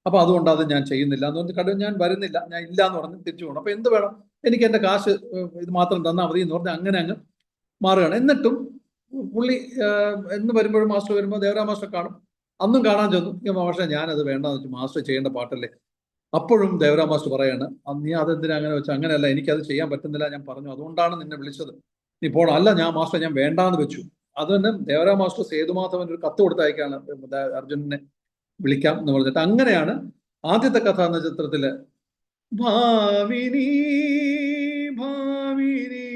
അപ്പൊ അതുകൊണ്ട് അത് ഞാൻ ചെയ്യുന്നില്ല എന്ന് പറഞ്ഞ് കണ്ടു, ഞാൻ വരുന്നില്ല, ഞാൻ ഇല്ല എന്ന് പറഞ്ഞ് തിരിച്ചു പോകണം. അപ്പൊ എന്ത് വേണം, എനിക്ക് എന്റെ കാശ് ഇത് മാത്രം തന്നാൽ മതി എന്ന് പറഞ്ഞ് അങ്ങനെ അങ്ങ് മാറുകയാണ്. എന്നിട്ടും പുള്ളി എന്ന് വരുമ്പോഴും മാസ്റ്റർ വരുമ്പോൾ ദേവരാജ മാസ്റ്റർ കാണും. അന്നും കാണാൻ ചെന്നു, പക്ഷേ ഞാനത് വേണ്ടെന്ന് വെച്ചു, മാസ്റ്റർ ചെയ്യേണ്ട പാട്ടല്ലേ. അപ്പോഴും ദേവരാജ മാസ്റ്റർ പറയാണ്, നീ അതെന്തിനാ അങ്ങനെ വെച്ചാൽ? അങ്ങനെയല്ല, എനിക്കത് ചെയ്യാൻ പറ്റുന്നില്ല, ഞാൻ പറഞ്ഞു, അതുകൊണ്ടാണ് നിന്നെ വിളിച്ചത്, നീ പോണം. അല്ല, ഞാൻ മാസ്റ്റർ ഞാൻ വേണ്ടാന്ന് വെച്ചു. അത് തന്നെ ദേവരാജ മാസ്റ്റർ സേതുമാധവൻ ഒരു കത്ത് കൊടുത്തയക്കാണ് അർജുനനെ വിളിക്കാം എന്ന് പറഞ്ഞിട്ട്. അങ്ങനെയാണ് ആദ്യത്തെ കഥ എന്ന ചിത്രത്തില് ഭാവിനി ഭാവിനി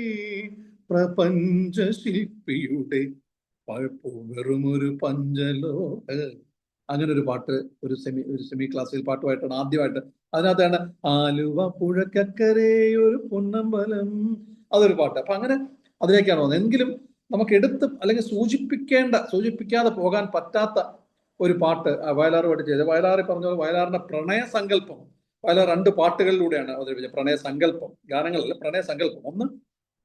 പ്രപഞ്ച ശില്പിയുടെ വെറുമൊരു പഞ്ചലോക, അങ്ങനെ ഒരു പാട്ട് ഒരു സെമി ക്ലാസിക്കൽ പാട്ടുമായിട്ടാണ് ആദ്യമായിട്ട്. അതിനകത്താണ് ആലുവ പുഴക്കക്കരെ ഒരു പൊന്നമ്പലം, അതൊരു പാട്ട്. അപ്പൊ അങ്ങനെ അതിലേക്കാണ് വന്നത്. എങ്കിലും നമുക്ക് എടുത്ത് അല്ലെങ്കിൽ സൂചിപ്പിക്കാതെ പോകാൻ പറ്റാത്ത ഒരു പാട്ട് വയലാറുമായിട്ട് ചെയ്തത്. വയലാറ് പറഞ്ഞ വയലാറിന്റെ പ്രണയസങ്കല്പം, വയലാർ 2 പാട്ടുകളിലൂടെയാണ് അവതരിപ്പിച്ചത്. പ്രണയസങ്കല്പം, ഗാനങ്ങളല്ല, പ്രണയസങ്കല്പം. ഒന്ന്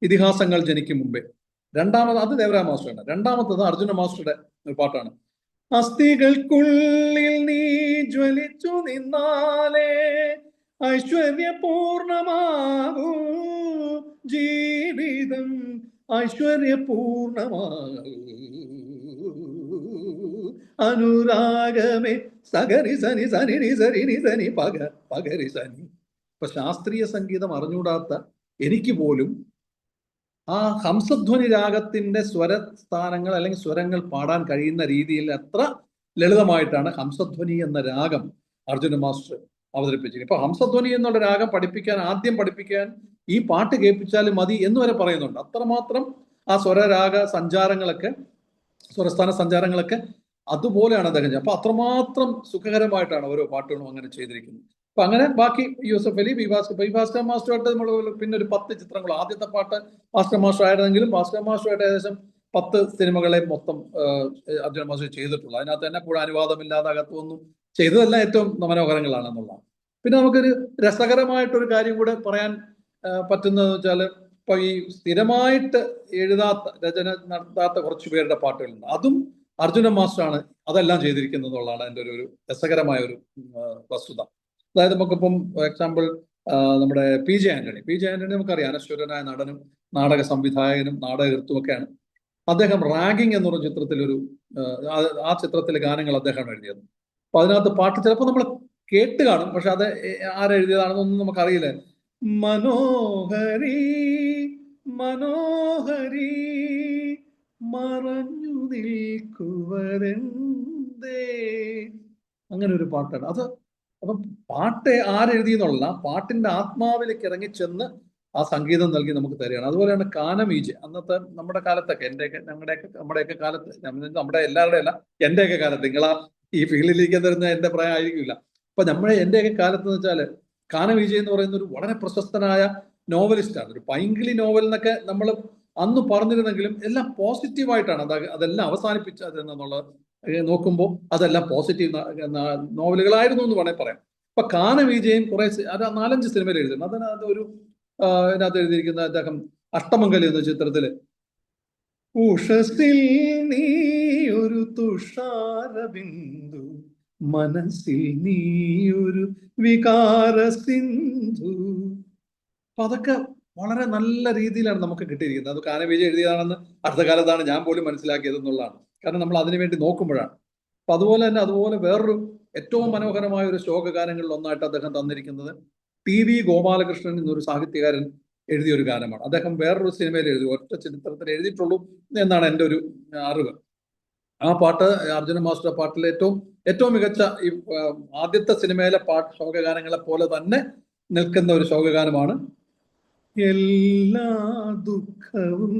ഇതിഹാസങ്ങൾ ജനിക്കും മുമ്പേ, രണ്ടാമത് അത് ദേവരാജ മാസ്റ്ററാണ്, രണ്ടാമത്തത് അർജുന മാസ്റ്ററുടെ ഒരു പാട്ടാണ്. അസ്ഥികൾക്കുള്ളിൽ നീ ജ്വലിച്ചു നിന്നാലേ ഐശ്വര്യപൂർണമാകൂ ജീവിതം, ഐശ്വര്യപൂർണമാകൂ അനുരാഗമേ സഗരി സനി സനി സരി സനി പഗരി സനി. ഇപ്പൊ ശാസ്ത്രീയ സംഗീതം അറിഞ്ഞൂടാത്ത എനിക്ക് പോലും ആ ഹംസധ്വനി രാഗത്തിന്റെ സ്വരസ്ഥാനങ്ങൾ അല്ലെങ്കിൽ സ്വരങ്ങൾ പാടാൻ കഴിയുന്ന രീതിയിൽ എത്ര ലളിതമായിട്ടാണ് ഹംസധ്വനി എന്ന രാഗം അർജുന മാസ്റ്റർ അവതരിപ്പിച്ചിരിക്കുന്നത്. ഇപ്പൊ ഹംസധ്വനി എന്നുള്ള രാഗം ആദ്യം പഠിപ്പിക്കാൻ ഈ പാട്ട് കേൾപ്പിച്ചാലും മതി എന്ന് വരെ പറയുന്നുണ്ട്. അത്രമാത്രം ആ സ്വരരാഗ സഞ്ചാരങ്ങളൊക്കെ, സ്വരസ്ഥാന സഞ്ചാരങ്ങളൊക്കെ അതുപോലെയാണ് അദ്ദേഹം. അപ്പൊ അത്രമാത്രം സുഖകരമായിട്ടാണ് ഓരോ പാട്ടുകളും അങ്ങനെ ചെയ്തിരിക്കുന്നത്. അപ്പൊ അങ്ങനെ ബാക്കി യൂസഫ് അലി, ഭാസ്കർ മാസ്റ്ററുമായിട്ട് നമ്മൾ പിന്നെ ഒരു 10 ചിത്രങ്ങൾ. ആദ്യത്തെ പാട്ട് ഭാസ്കർ മാസ്റ്റർ ആയിരുന്നെങ്കിലും ഭാസ്കർ മാസ്റ്ററുമായിട്ട് ഏകദേശം 10 സിനിമകളെ മൊത്തം അർജുന മാസ്റ്റർ ചെയ്തിട്ടുള്ളൂ. അതിനകത്ത് തന്നെ കൂടെ അനുവാദമില്ലാതെ അകത്തൊന്നും ചെയ്തതെല്ലാം ഏറ്റവും മനോഹരങ്ങളാണെന്നുള്ളതാണ്. പിന്നെ നമുക്കൊരു രസകരമായിട്ടൊരു കാര്യം കൂടെ പറയാൻ പറ്റുന്നതെന്ന് വെച്ചാൽ, ഇപ്പൊ ഈ സ്ഥിരമായിട്ട് രചന നടത്താത്ത കുറച്ചു പേരുടെ പാട്ടുകളുണ്ട്. അതും അർജുന മാസ്റ്ററാണ് അതെല്ലാം ചെയ്തിരിക്കുന്നത് എന്നുള്ളതാണ് എൻ്റെ ഒരു രസകരമായ ഒരു വസ്തുത. അതായത് നമുക്കിപ്പം എക്സാമ്പിൾ നമ്മുടെ പി ജെ ആന്റണി നമുക്കറിയാം, അനശ്വരനായ നടനും നാടക സംവിധായകനും നാടകകൃത്തും ഒക്കെയാണ്. അദ്ദേഹം റാഗിങ് എന്ന് പറഞ്ഞ ചിത്രത്തിലൊരു ആ ചിത്രത്തിലെ ഗാനങ്ങൾ അദ്ദേഹമാണ് എഴുതിയത്. അപ്പൊ അതിനകത്ത് പാട്ട് ചിലപ്പോൾ നമ്മൾ കേട്ട് കാണും, പക്ഷെ അത് ആരെഴുതിയതാണെന്നൊന്നും നമുക്കറിയില്ല. മനോഹരി മനോഹരി മറഞ്ഞു നിൽക്കുവരെന്തേ, അങ്ങനെ ഒരു പാട്ടാണ് അത്. അപ്പം പാട്ട് ആരെഴുതിയെന്നുള്ള പാട്ടിന്റെ ആത്മാവിലേക്ക് ഇറങ്ങിച്ചെന്ന് ആ സംഗീതം നൽകി നമുക്ക് തരികയാണ്. അതുപോലെയാണ് കാനമീജ്. അന്നത്തെ നമ്മുടെ കാലത്തൊക്കെ, നമ്മുടെയൊക്കെ കാലത്ത്, നമ്മുടെ എല്ലാവരുടെ അല്ല, എന്റെയൊക്കെ കാലത്ത്, നിങ്ങളാ ഈ ഫീൽഡിലേക്ക് തരുന്ന എന്റെ പ്രായം ആയിരിക്കില്ല. അപ്പൊ എന്റെയൊക്കെ കാലത്ത് എന്ന് വെച്ചാൽ കാനമീജ് എന്ന് പറയുന്ന ഒരു വളരെ പ്രശസ്തനായ നോവലിസ്റ്റാണ്. ഒരു പൈങ്കിളി നോവൽ എന്നൊക്കെ നമ്മൾ അന്ന് പറഞ്ഞിരുന്നെങ്കിലും എല്ലാം പോസിറ്റീവായിട്ടാണ് അതെല്ലാം അവസാനിപ്പിച്ചതെന്നുള്ളത് നോക്കുമ്പോൾ അതെല്ലാം പോസിറ്റീവ് നോവലുകളായിരുന്നു എന്ന് വേണമെങ്കിൽ പറയാം. അപ്പൊ കാനമീജയും കുറെ 4-5 സിനിമയിൽ എഴുതുന്നു. അതിനകത്ത് ഇതിനകത്ത് എഴുതിയിരിക്കുന്ന അദ്ദേഹം അഷ്ടമംഗലി എന്ന ചിത്രത്തില് ഉഷസിൽ നീ ഒരു തുഷാരബിന്ദു, മനസ്സിൽ നീ ഒരു വികാര സിന്ധു. അപ്പൊ അതൊക്കെ വളരെ നല്ല രീതിയിലാണ് നമുക്ക് കിട്ടിയിരിക്കുന്നത്. അത് കാനമീജ എഴുതിയതാണെന്ന് അടുത്ത കാലത്താണ് ഞാൻ പോലും മനസ്സിലാക്കിയത് എന്നുള്ളതാണ്. കാരണം നമ്മൾ അതിനു വേണ്ടി നോക്കുമ്പോഴാണ്. അപ്പൊ അതുപോലെ വേറൊരു ഏറ്റവും മനോഹരമായ ഒരു ശോകഗാനങ്ങളിൽ ഒന്നായിട്ട് അദ്ദേഹം തന്നിരിക്കുന്നത് TV ഗോപാലകൃഷ്ണൻ എന്നൊരു സാഹിത്യകാരൻ എഴുതിയ ഒരു ഗാനമാണ്. അദ്ദേഹം വേറൊരു സിനിമയിൽ എഴുതി, ഒറ്റ ചിത്രത്തിൽ എഴുതിയിട്ടുള്ളൂ എന്നാണ് എൻ്റെ ഒരു അറിവ്. ആ പാട്ട് അർജുന മാസ്റ്റർ പാട്ടിലെ ഏറ്റവും മികച്ച ഈ ആദ്യത്തെ സിനിമയിലെ ശോകഗാനങ്ങളെ പോലെ തന്നെ നിൽക്കുന്ന ഒരു ശോകഗാനമാണ്. എല്ലാ ദുഃഖവും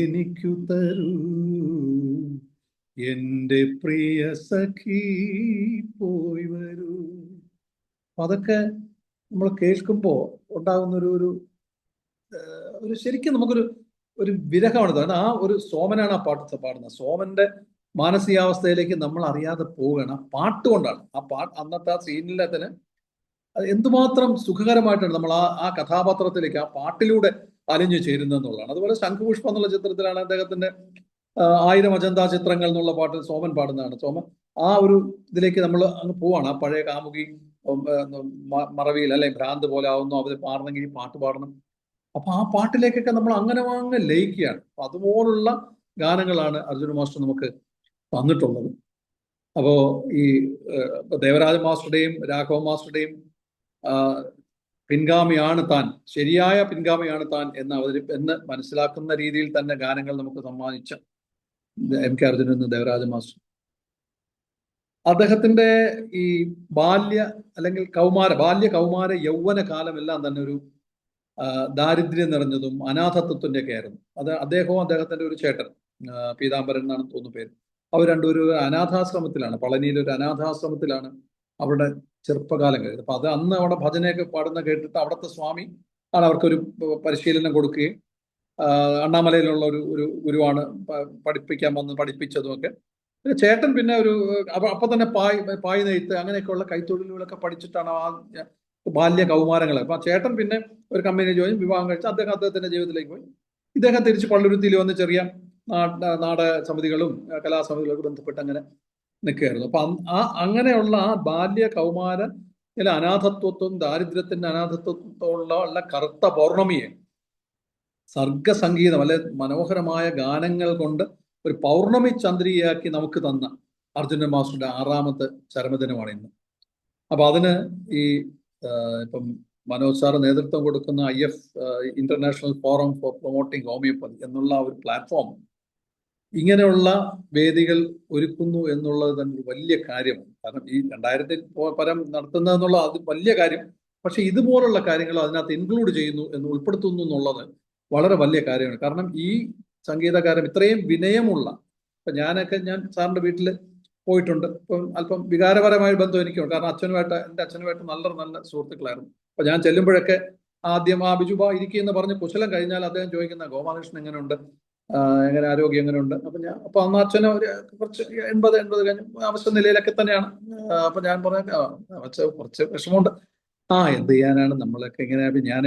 എനിക്കു തരൂ എൻ്റെ പ്രിയ സഖി പോയി വരൂ. അതൊക്കെ നമ്മൾ കേൾക്കുമ്പോൾ ഉണ്ടാകുന്ന ഒരു ശരിക്കും നമുക്കൊരു വിരഹമാണ്. കാരണം ആ ഒരു സോമനാണ് ആ പാട്ട് പാടുന്നത്. സോമന്റെ മാനസികാവസ്ഥയിലേക്ക് നമ്മൾ അറിയാതെ പോവുകയാണ് ആ പാട്ട് കൊണ്ടാണ്. അന്നത്തെ ആ സീനിലെ തന്നെ അത് എന്തുമാത്രം സുഖകരമായിട്ടാണ് നമ്മൾ ആ കഥാപാത്രത്തിലേക്ക് ആ പാട്ടിലൂടെ അലിഞ്ഞു ചേരുന്നത് എന്നുള്ളതാണ്. അതുപോലെ ശംഖുപുഷ്പം എന്നുള്ള ചിത്രത്തിലാണ് അദ്ദേഹത്തിന്റെ 1000 അജന്താ ചിത്രങ്ങൾ എന്നുള്ള പാട്ടിൽ സോമൻ പാടുന്നതാണ്. സോമൻ ആ ഒരു ഇതിലേക്ക് നമ്മൾ അങ്ങ് പോവാണ്. ആ പഴയ കാമുകി മറവിയിൽ അല്ലെ ഭ്രാന്ത് പോലെ ആവുന്നു, അവർ പാടണമെങ്കിൽ ഈ പാട്ട് പാടണം. അപ്പൊ ആ പാട്ടിലേക്കൊക്കെ നമ്മൾ അങ്ങനെ അങ്ങ് ലയിക്കുകയാണ്. അപ്പൊ അതുപോലുള്ള ഗാനങ്ങളാണ് അർജുന മാസ്റ്റർ നമുക്ക് തന്നിട്ടുള്ളത്. അപ്പോ ഈ ദേവരാജ മാസ്റ്ററുടെയും രാഘവ മാസ്റ്ററുടെയും പിൻഗാമിയാണ് താൻ, ശരിയായ പിൻഗാമിയാണ് താൻ എന്ന് മനസ്സിലാക്കുന്ന രീതിയിൽ തന്നെ ഗാനങ്ങൾ നമുക്ക് സമ്മാനിച്ച MK അർജുനൻ എന്ന ദേവരാജ മാസ്റ്റർ, അദ്ദേഹത്തിന്റെ ഈ ബാല്യ അല്ലെങ്കിൽ ബാല്യ കൗമാര യൗവന കാലമെല്ലാം തന്നെ ഒരു ദാരിദ്ര്യം നിറഞ്ഞതും അനാഥത്വത്തിന്റെ ഒക്കെ ആയിരുന്നു. അത് അദ്ദേഹവും അദ്ദേഹത്തിന്റെ ഒരു ചേട്ടൻ പീതാംബരൻ എന്നാണ് തോന്നുന്നു പേര്, അവർ രണ്ടുപേരും ഒരു അനാഥാശ്രമത്തിലാണ്, പളനിയിൽ ഒരു അനാഥാശ്രമത്തിലാണ് അവരുടെ ചെറുപ്പകാലം കഴിഞ്ഞത്. അപ്പൊ അത് അന്ന് അവിടെ ഭജനയൊക്കെ പാടുന്ന കേട്ടിട്ട് അവിടുത്തെ സ്വാമി ആണ് അവർക്കൊരു പരിശീലനം കൊടുക്കുകയും അണ്ണാമലയിലുള്ള ഒരു ഗുരുവാണ് പഠിപ്പിക്കാൻ വന്ന് പഠിപ്പിച്ചതും ഒക്കെ. ചേട്ടൻ പിന്നെ അപ്പൊ തന്നെ പായ് നെയ്ത്ത് അങ്ങനെയൊക്കെയുള്ള കൈത്തൊഴിലുകളൊക്കെ പഠിച്ചിട്ടാണ് ആ ബാല്യ കൗമാരങ്ങളെ. അപ്പൊ ചേട്ടൻ പിന്നെ ഒരു കമ്പനി ജോയിൻ, വിവാഹം കഴിച്ച് അദ്ദേഹത്തിന്റെ ജീവിതത്തിലേക്ക് പോയി. ഇദ്ദേഹം തിരിച്ച് പള്ളുരുത്തിയിൽ വന്ന് ചെറിയ നാടക സമിതികളും കലാസമിതികളൊക്കെ ബന്ധപ്പെട്ട് അങ്ങനെ നിൽക്കുകയായിരുന്നു. അപ്പൊ അങ്ങനെയുള്ള ആ ബാല്യ കൗമാര അനാഥത്വത്വം, ദാരിദ്ര്യത്തിന്റെ അനാഥത്വത്തോടുള്ള കറുത്ത പൗർണമിയെ സർഗസംഗീതം അല്ലെ മനോഹരമായ ഗാനങ്ങൾ കൊണ്ട് ഒരു പൗർണമി ചന്ദ്രികയാക്കി നമുക്ക് തന്ന അർജുനൻ മാസ്റ്ററുടെ 6ാമത്തെ ചരമദിനമാണ് ഇന്ന്. അപ്പൊ അതിന് ഈ ഇപ്പം മനോജ് സാറ് നേതൃത്വം കൊടുക്കുന്ന IF international forum for promoting homoeopathy എന്നുള്ള ഒരു പ്ലാറ്റ്ഫോം ഇങ്ങനെയുള്ള വേദികൾ ഒരുക്കുന്നു എന്നുള്ളത് തന്നെ ഒരു വലിയ കാര്യമാണ്. കാരണം ഈ 2000 പരം നടത്തുന്നതെന്നുള്ള അത് വലിയ കാര്യം. പക്ഷെ ഇതുപോലുള്ള കാര്യങ്ങൾ അതിനകത്ത് ഇൻക്ലൂഡ് ചെയ്യുന്നു ഉൾപ്പെടുത്തുന്നു എന്നുള്ളത് വളരെ വലിയ കാര്യമാണ്. കാരണം ഈ സംഗീതകാരൻ ഇത്രയും വിനയമുള്ള, ഇപ്പൊ ഞാൻ സാറിന്റെ വീട്ടിൽ പോയിട്ടുണ്ട്. ഇപ്പം അല്പം വികാരപരമായ ബന്ധം എനിക്കുണ്ട്. കാരണം എൻ്റെ അച്ഛനുമായിട്ട് നല്ല സുഹൃത്തുക്കളായിരുന്നു. അപ്പൊ ഞാൻ ചെല്ലുമ്പോഴൊക്കെ ആദ്യം ആ ബിജുബ ഇരിക്കുമെന്ന് പറഞ്ഞ് കുശലം കഴിഞ്ഞാൽ അദ്ദേഹം ചോദിക്കുന്ന ഗോപാലകൃഷ്ണൻ എങ്ങനെയുണ്ട്, എങ്ങനെ ആരോഗ്യം എങ്ങനെയുണ്ട്. അപ്പൊ അന്ന് അച്ഛന് കുറച്ച് 80 കഴിഞ്ഞ് അവസ്ഥ നിലയിലൊക്കെ തന്നെയാണ്. അപ്പൊ ഞാൻ പറഞ്ഞ കുറച്ച് വിഷമമുണ്ട്. എന്ത് ചെയ്യാനാണ്, നമ്മളൊക്കെ ഇങ്ങനെ. ഞാൻ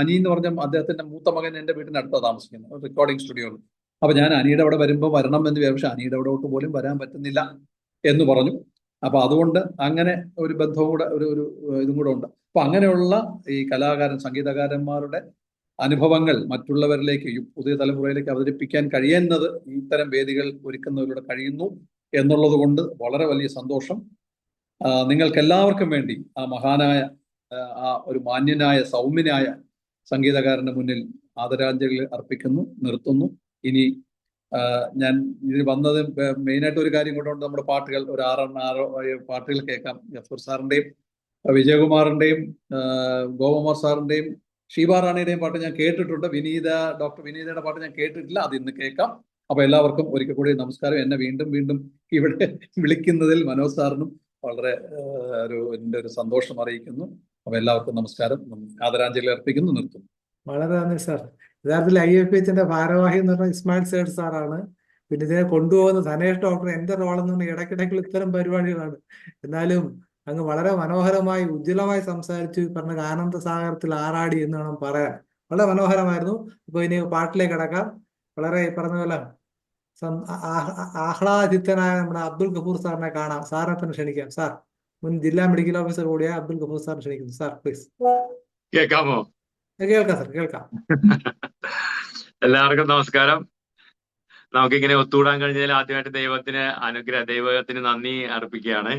അനി എന്ന് പറഞ്ഞ അദ്ദേഹത്തിന്റെ മൂത്ത മകൻ എൻ്റെ വീടിന്റെ അടുത്താണ് താമസിക്കുന്നത്, റെക്കോർഡിംഗ് സ്റ്റുഡിയോയിൽ. അപ്പൊ ഞാൻ അനിയുടെ അവിടെ വരുമ്പോൾ വരണം എന്ന് വിചാരിച്ചു. പക്ഷെ അനിയുടെ അവിടോട്ട് പോലും വരാൻ പറ്റുന്നില്ല എന്ന് പറഞ്ഞു. അപ്പൊ അതുകൊണ്ട് അങ്ങനെ ഒരു ബന്ധവും കൂടെ ഒരു ഇതും കൂടെ ഉണ്ട്. അപ്പൊ അങ്ങനെയുള്ള ഈ സംഗീതകാരന്മാരുടെ അനുഭവങ്ങൾ മറ്റുള്ളവരിലേക്ക്, പുതിയ തലമുറയിലേക്ക് അവതരിപ്പിക്കാൻ കഴിയുന്നത് ഇത്തരം വേദികൾ ഒരുക്കുന്നതിലൂടെ കഴിയുന്നു എന്നുള്ളത് കൊണ്ട് വളരെ വലിയ സന്തോഷം. നിങ്ങൾക്ക് എല്ലാവർക്കും വേണ്ടി ആ മഹാനായ ഒരു മാന്യനായ സൗമ്യനായ സംഗീതകാരന്റെ മുന്നിൽ ആദരാഞ്ജലി അർപ്പിക്കുന്നു, നിർത്തുന്നു. ഇനി ഞാൻ ഇതിൽ വന്നത് മെയിനായിട്ട് ഒരു കാര്യം കൊണ്ടുകൊണ്ട് നമ്മുടെ പാട്ടുകൾ ഒരു 6 പാട്ടുകൾ കേൾക്കാം. ജഫർ സാറിന്റെയും വിജയകുമാറിന്റെയും ഗോപകുമാർ സാറിന്റെയും ഷീബ റാണിയുടെയും പാട്ട് ഞാൻ കേട്ടിട്ടുണ്ട്. ഡോക്ടർ വിനീതയുടെ പാട്ട് ഞാൻ കേട്ടിട്ടില്ല, അത് ഇന്ന് കേൾക്കാം. അപ്പൊ എല്ലാവർക്കും ഒരിക്കൽ കൂടി നമസ്കാരം. എന്നെ വീണ്ടും ഇവിടെ വിളിക്കുന്നതിൽ മനോജ് സാറിനും വളരെ എൻ്റെ ഒരു സന്തോഷം അറിയിക്കുന്നു. അപ്പൊ എല്ലാവർക്കും നമസ്കാരം, ആദരാഞ്ജലി അർപ്പിക്കുന്നു, നിർത്തുന്നു. വളരെ നന്ദി സാർ. യഥാർത്ഥത്തിൽ IFHന്റെ ഭാരവാഹി എന്ന് പറഞ്ഞാൽ ഇസ്മായിൽ സേഠ് സാറാണ്. പിന്നെ ഇതിനെ കൊണ്ടുപോകുന്ന ധനേഷ് ഡോക്ടർ. എന്റെ റോളെന്ന് പറഞ്ഞാൽ ഇടയ്ക്കിടയ്ക്കുള്ള ഇത്തരം പരിപാടികളാണ്. എന്നാലും അങ്ങ് വളരെ മനോഹരമായി ഉജ്ജ്വലമായി സംസാരിച്ചു. പറഞ്ഞ ആനന്ദ സാഗരത്തിൽ ആറാടി എന്ന് വേണം പറയാൻ. വളരെ മനോഹരമായിരുന്നു. അപ്പൊ ഇനി പാട്ടിലേക്ക് കിടക്കാം. വളരെ പറഞ്ഞ പോലെ ആഹ്ലാദിത്തനായ നമ്മുടെ അബ്ദുൽ ഗഫൂർ സാറിനെ കാണാം. സാറിനെ തന്നെ ക്ഷണിക്കാം. സാർ, മുൻ ജില്ലാ മെഡിക്കൽ ഓഫീസർ കൂടിയ അബ്ദുൽ ഗഫൂർ സാറിനെ ക്ഷണിക്കുന്നു. Sir please. കേൾക്കാമോ? കേൾക്കാം സാർ, കേൾക്കാം. എല്ലാവർക്കും നമസ്കാരം. നമുക്കിങ്ങനെ ഒത്തുകൂടാൻ കഴിഞ്ഞതിൽ ആദ്യമായിട്ട് ദൈവത്തിന് നന്ദി അർപ്പിക്കുകയാണ്.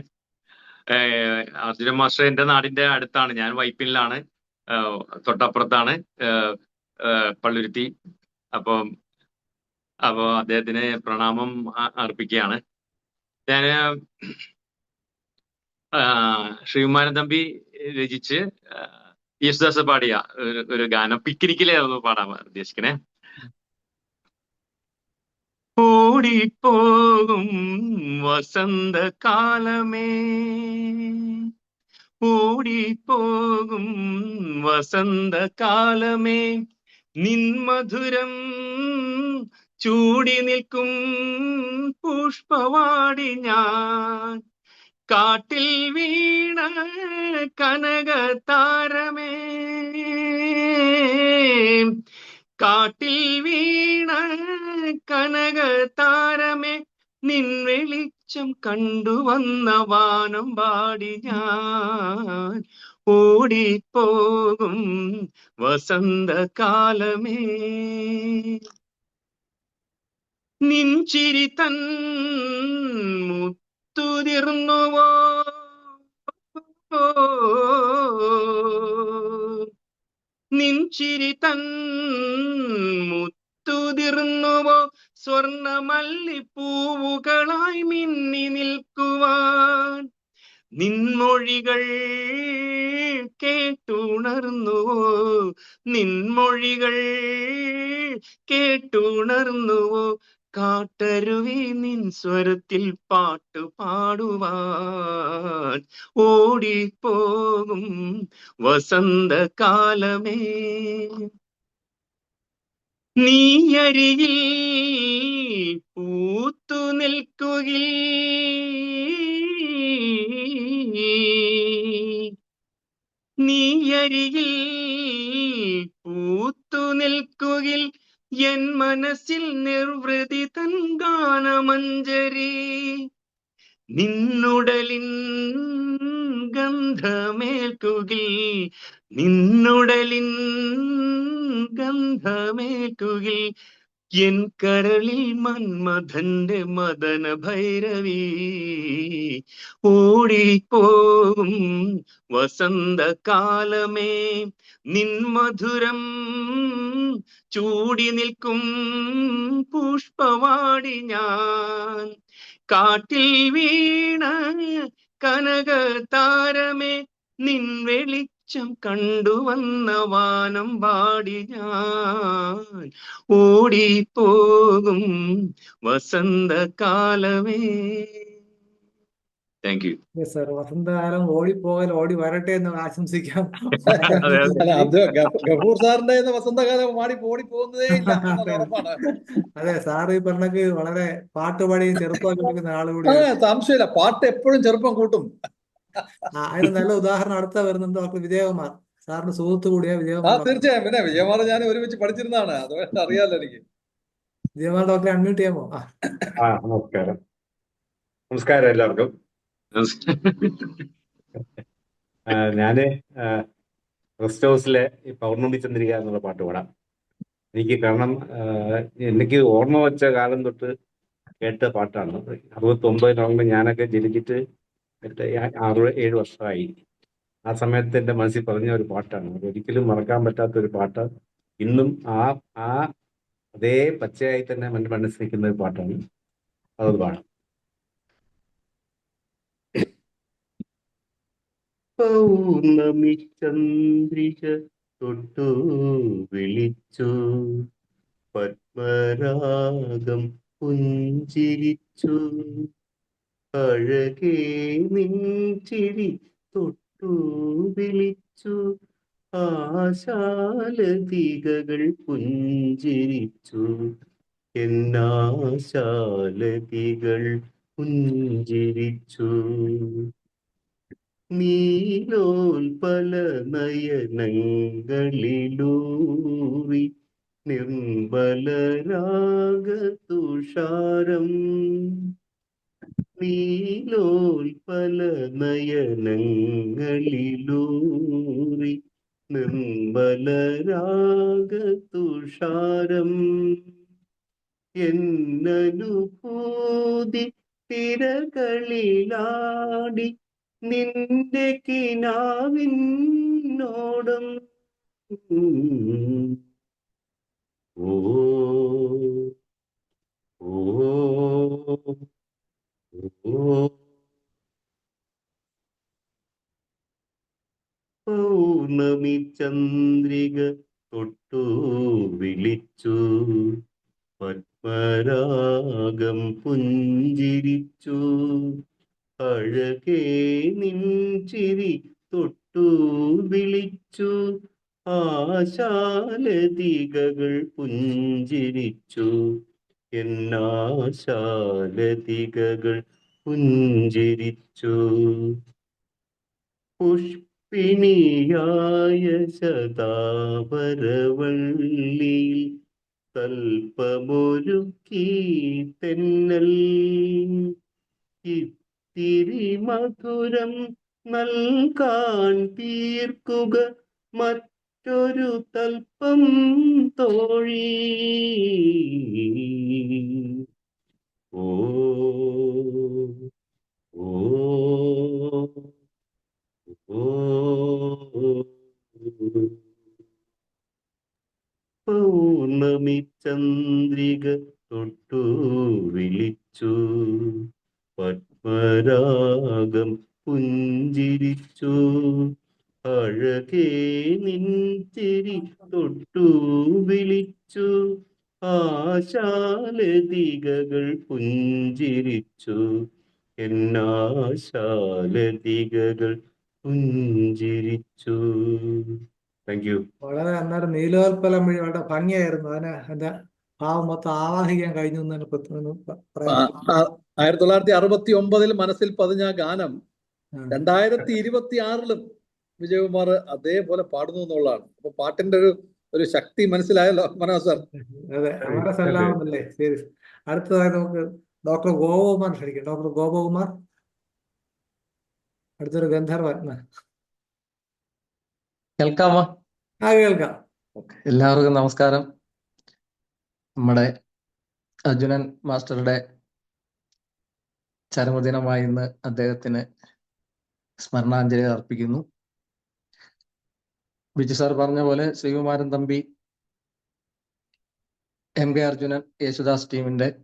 അർജുനൻ മാസ്റ്റർ എന്റെ നാടിന്റെ അടുത്താണ്. ഞാൻ വൈപ്പിനിലാണ്, തൊട്ടപ്പുറത്താണ് പള്ളുരുത്തി. അപ്പോ അദ്ദേഹത്തിന് പ്രണാമം അർപ്പിക്കുകയാണ്. ഞാൻ ശ്രീകുമാരൻ തമ്പി രചിച്ച് യേശുദാസ് പാടിയ ഒരു ഗാനം പിക്നിക്കിലെ ഒന്ന് പാടാൻ ഉദ്ദേശിക്കണേ. ഓടിപ്പോകും വസന്തകാലമേ, ഓടിപ്പോകും വസന്തകാലമേ, നിൻമധുരം ചൂടി നിൽക്കും പുഷ്പവാടി ഞാൻ, കാട്ടിൽ വീണ കനകതാരമേ, കാട്ടിൽ വീണ കനകതാരമേ, നിൻ വെളിച്ചം കണ്ടുവന്ന വാനം പാടി ഞാൻ ഓടിപ്പോകും വസന്തകാലമേ. നിൻ ചിരി തൻ മുത്തുതിർന്നുവോ, നിൻ ചിരി തൻ മുത്തുതിർന്നുവോ, സ്വർണമല്ലിപ്പൂവുകളായി മിന്നി നിൽക്കുവാൻ നിൻമൊഴികൾ കേട്ടുണർന്നുവോ, നിൻമൊഴികൾ കേട്ടുണർന്നുവോ, കാട്ടരുവി നിൻ സ്വരത്തിൽ പാട്ടു പാടുവാൻ ഓടിപ്പോകും വസന്തകാലമേ. നീയരികിൽ പൂത്തു നിൽക്കുകിൽ, നീയരികിൽ പൂത്തു നിൽക്കുകിൽ, എൻ മനസ്സിൽ നിർവൃതി തൻ ഗാനമഞ്ജരി, നിന്നുടലിൻ ഗന്ധമേൽക്കുകിൽ, നിന്നുടലിൻ ഗന്ധമേൽക്കുകിൽ, എൻ കരളിൽ മന്മഥന്റെ മദന ഭൈരവി ഓടിപ്പോകും വസന്തകാലമേ. നിൻ മധുരം ചൂടി നിൽക്കും പുഷ്പവാടി ഞാൻ, കാട്ടിൽ വീണ കനകതാരമേ, നിൻ വെളിച്ചം കണ്ടുവന്ന വാനം പാടി ഞാൻ ഓടിപ്പോകും വസന്തകാലമേ. Thank you. സർ, വസന്തകാലം ഓടിപ്പോകൽ ഓടി വരട്ടെ എന്ന് ആശംസിക്കാം. അതെ, അതെ. അല്ല, അത് ഗഫൂർ സാറിന്റെ വസന്തകാലം ഓടി പോകുന്നതേ ഇല്ല എന്നത് ഉറപ്പാണ്. അതെ, സാർ ഈ പറഞ്ഞക്ക് വളരെ പാട്ടുപാടി ചെറുപ്പമാക്കി കൊടുക്കുന്ന ആൾ ആ, കൂടിയാണ്. സംശയമില്ല, പാട്ട് എപ്പോഴും ചെറുപ്പം കൂട്ടും. അതിന് നല്ല ഉദാഹരണം അടുത്ത വരുന്നുണ്ട് ഡോക്ടർ വിജയകുമാർ. സാറിന്റെ സുഹൃത്ത് കൂടിയ ആ, വിജയകുമാർ ഡോക്ടർ. തീർച്ചയായും. പിന്നെ വിജയകുമാർ ഞാൻ ഒരുമിച്ച് പഠിച്ചിരുന്നതാണ്, അതുകൊണ്ട് അറിയാലോ എനിക്ക്. വിജയകുമാർ ഡോക്ടറെ അൺമ്യൂട്ട് ചെയ്യാമോ? നമസ്കാരം. നമസ്കാരം എല്ലാവർക്കും. ഞാന് റെസ്റ്റ് ഹൗസിലെ ഈ പൗർണമി ചന്ദ്രിക എന്നുള്ള പാട്ട് പാടാം. എനിക്ക് കാരണം എനിക്ക് ഓർമ്മ വെച്ച കാലം തൊട്ട് കേട്ട പാട്ടാണ്. 69 ഞാനൊക്കെ ജനിച്ചിട്ട് 6-7 വർഷമായി. ആ സമയത്ത് എൻ്റെ മനസ്സിൽ പറഞ്ഞ ഒരു പാട്ടാണ്. ഒരിക്കലും മറക്കാൻ പറ്റാത്ത ഒരു പാട്ട്. ഇന്നും ആ അതേ പച്ചയായി തന്നെ എൻ്റെ മനസ്സിൽ നിൽക്കുന്ന ഒരു പാട്ടാണ്. അത് പാടാം. പൗർണമി ചന്ദ്രിക തൊട്ടു വിളിച്ചു, പത്മരാഗം പുഞ്ചിരിച്ചു, അഴകേ നിൻചിരി തൊട്ടു വിളിച്ചു, ആശാലതികകൾ പുഞ്ചിരിച്ചു, എന്നാശാലതികൾ പുഞ്ചിരിച്ചു. നീലോൽപല നയനങ്ങളിലൂറി നിർമ്മലരാഗതുഷാരം, നീലോൽപല നയനങ്ങളിലൂറി നിർമ്മലരാഗതുഷാരം, എന്നനുഭൂതി തിരകളിലാടി നിന്റെ കിനാവിനോടും. ഓ ഓ ഓ പൗർണമി ചന്ദ്രിക തൊട്ടു വിളിച്ചു, പത്മരാഗം പുഞ്ചിരിച്ചു, അഴകേ നിൻചിരി തൊട്ടു വിളിച്ചു, ആശാലതികകൾ പുഞ്ചിരിച്ചു, എന്നാശാലതികകൾ പുഞ്ചിരിച്ചു. പുഷ്പിണിയായ ശതാപരവള്ളിയിൽ തൽപ്പമൊരുക്കി തെന്നൽ. ഇത്തിരി മധുരം നൽകാൻ തീർക്കുക മറ്റൊരു തൽപ്പം തോഴി. ഓ ഓ ഓ പൗർണമി ചന്ദ്രിക തൊട്ടു വിളിച്ചു. പത്മരാഗം പുഞ്ചിരിച്ചു. അഴകേ നിൻചിരി തൊട്ടു വിളിച്ചു. ആശാലതികകൾ പുഞ്ചിരിച്ചു. എന്നാശാലതികകൾ പുഞ്ചിരിച്ചു. Thank you. വളരെ അന്നേരം നീലോത്പലം വഴി വളരെ ഭംഗിയായിരുന്നു. അതിനെ എന്റെ ഭാവം മൊത്തം ആവാഹിക്കാൻ കഴിഞ്ഞു എന്ന് തന്നെ പറയാൻ പറ്റും. 1969 മനസ്സിൽ പതിഞ്ഞ ആ ഗാനം ആ. 2026 വിജയകുമാർ അതേപോലെ പാടുന്നു എന്നുള്ളതാണ്. അപ്പൊ പാട്ടിന്റെ ഒരു ശക്തി മനസ്സിലായല്ലോ മനോജ് സാർ. അതെ, അമരസല്ലാമെന്നല്ലേ. ശരി, അടുത്തതായി നമുക്ക് ഡോക്ടർ ഗോപകുമാർ ക്ഷണിക്കാം. ഡോക്ടർ ഗോപകുമാർ, അടുത്തൊരു ഗന്ധർവൻ. കേൾക്കാമോ? ആ, കേൾക്കാം. എല്ലാവർക്കും നമസ്കാരം. നമ്മുടെ അർജുനൻ മാസ്റ്ററുടെ ചരമദിനമായി ഇന്ന് അദ്ദേഹത്തിന് സ്മരണാഞ്ജലി അർപ്പിക്കുന്നു. ബിജു സാർ പറഞ്ഞ പോലെ ശ്രീകുമാരൻ തമ്പി, MK അർജുനൻ, യേശുദാസ് ടീമിന്റെ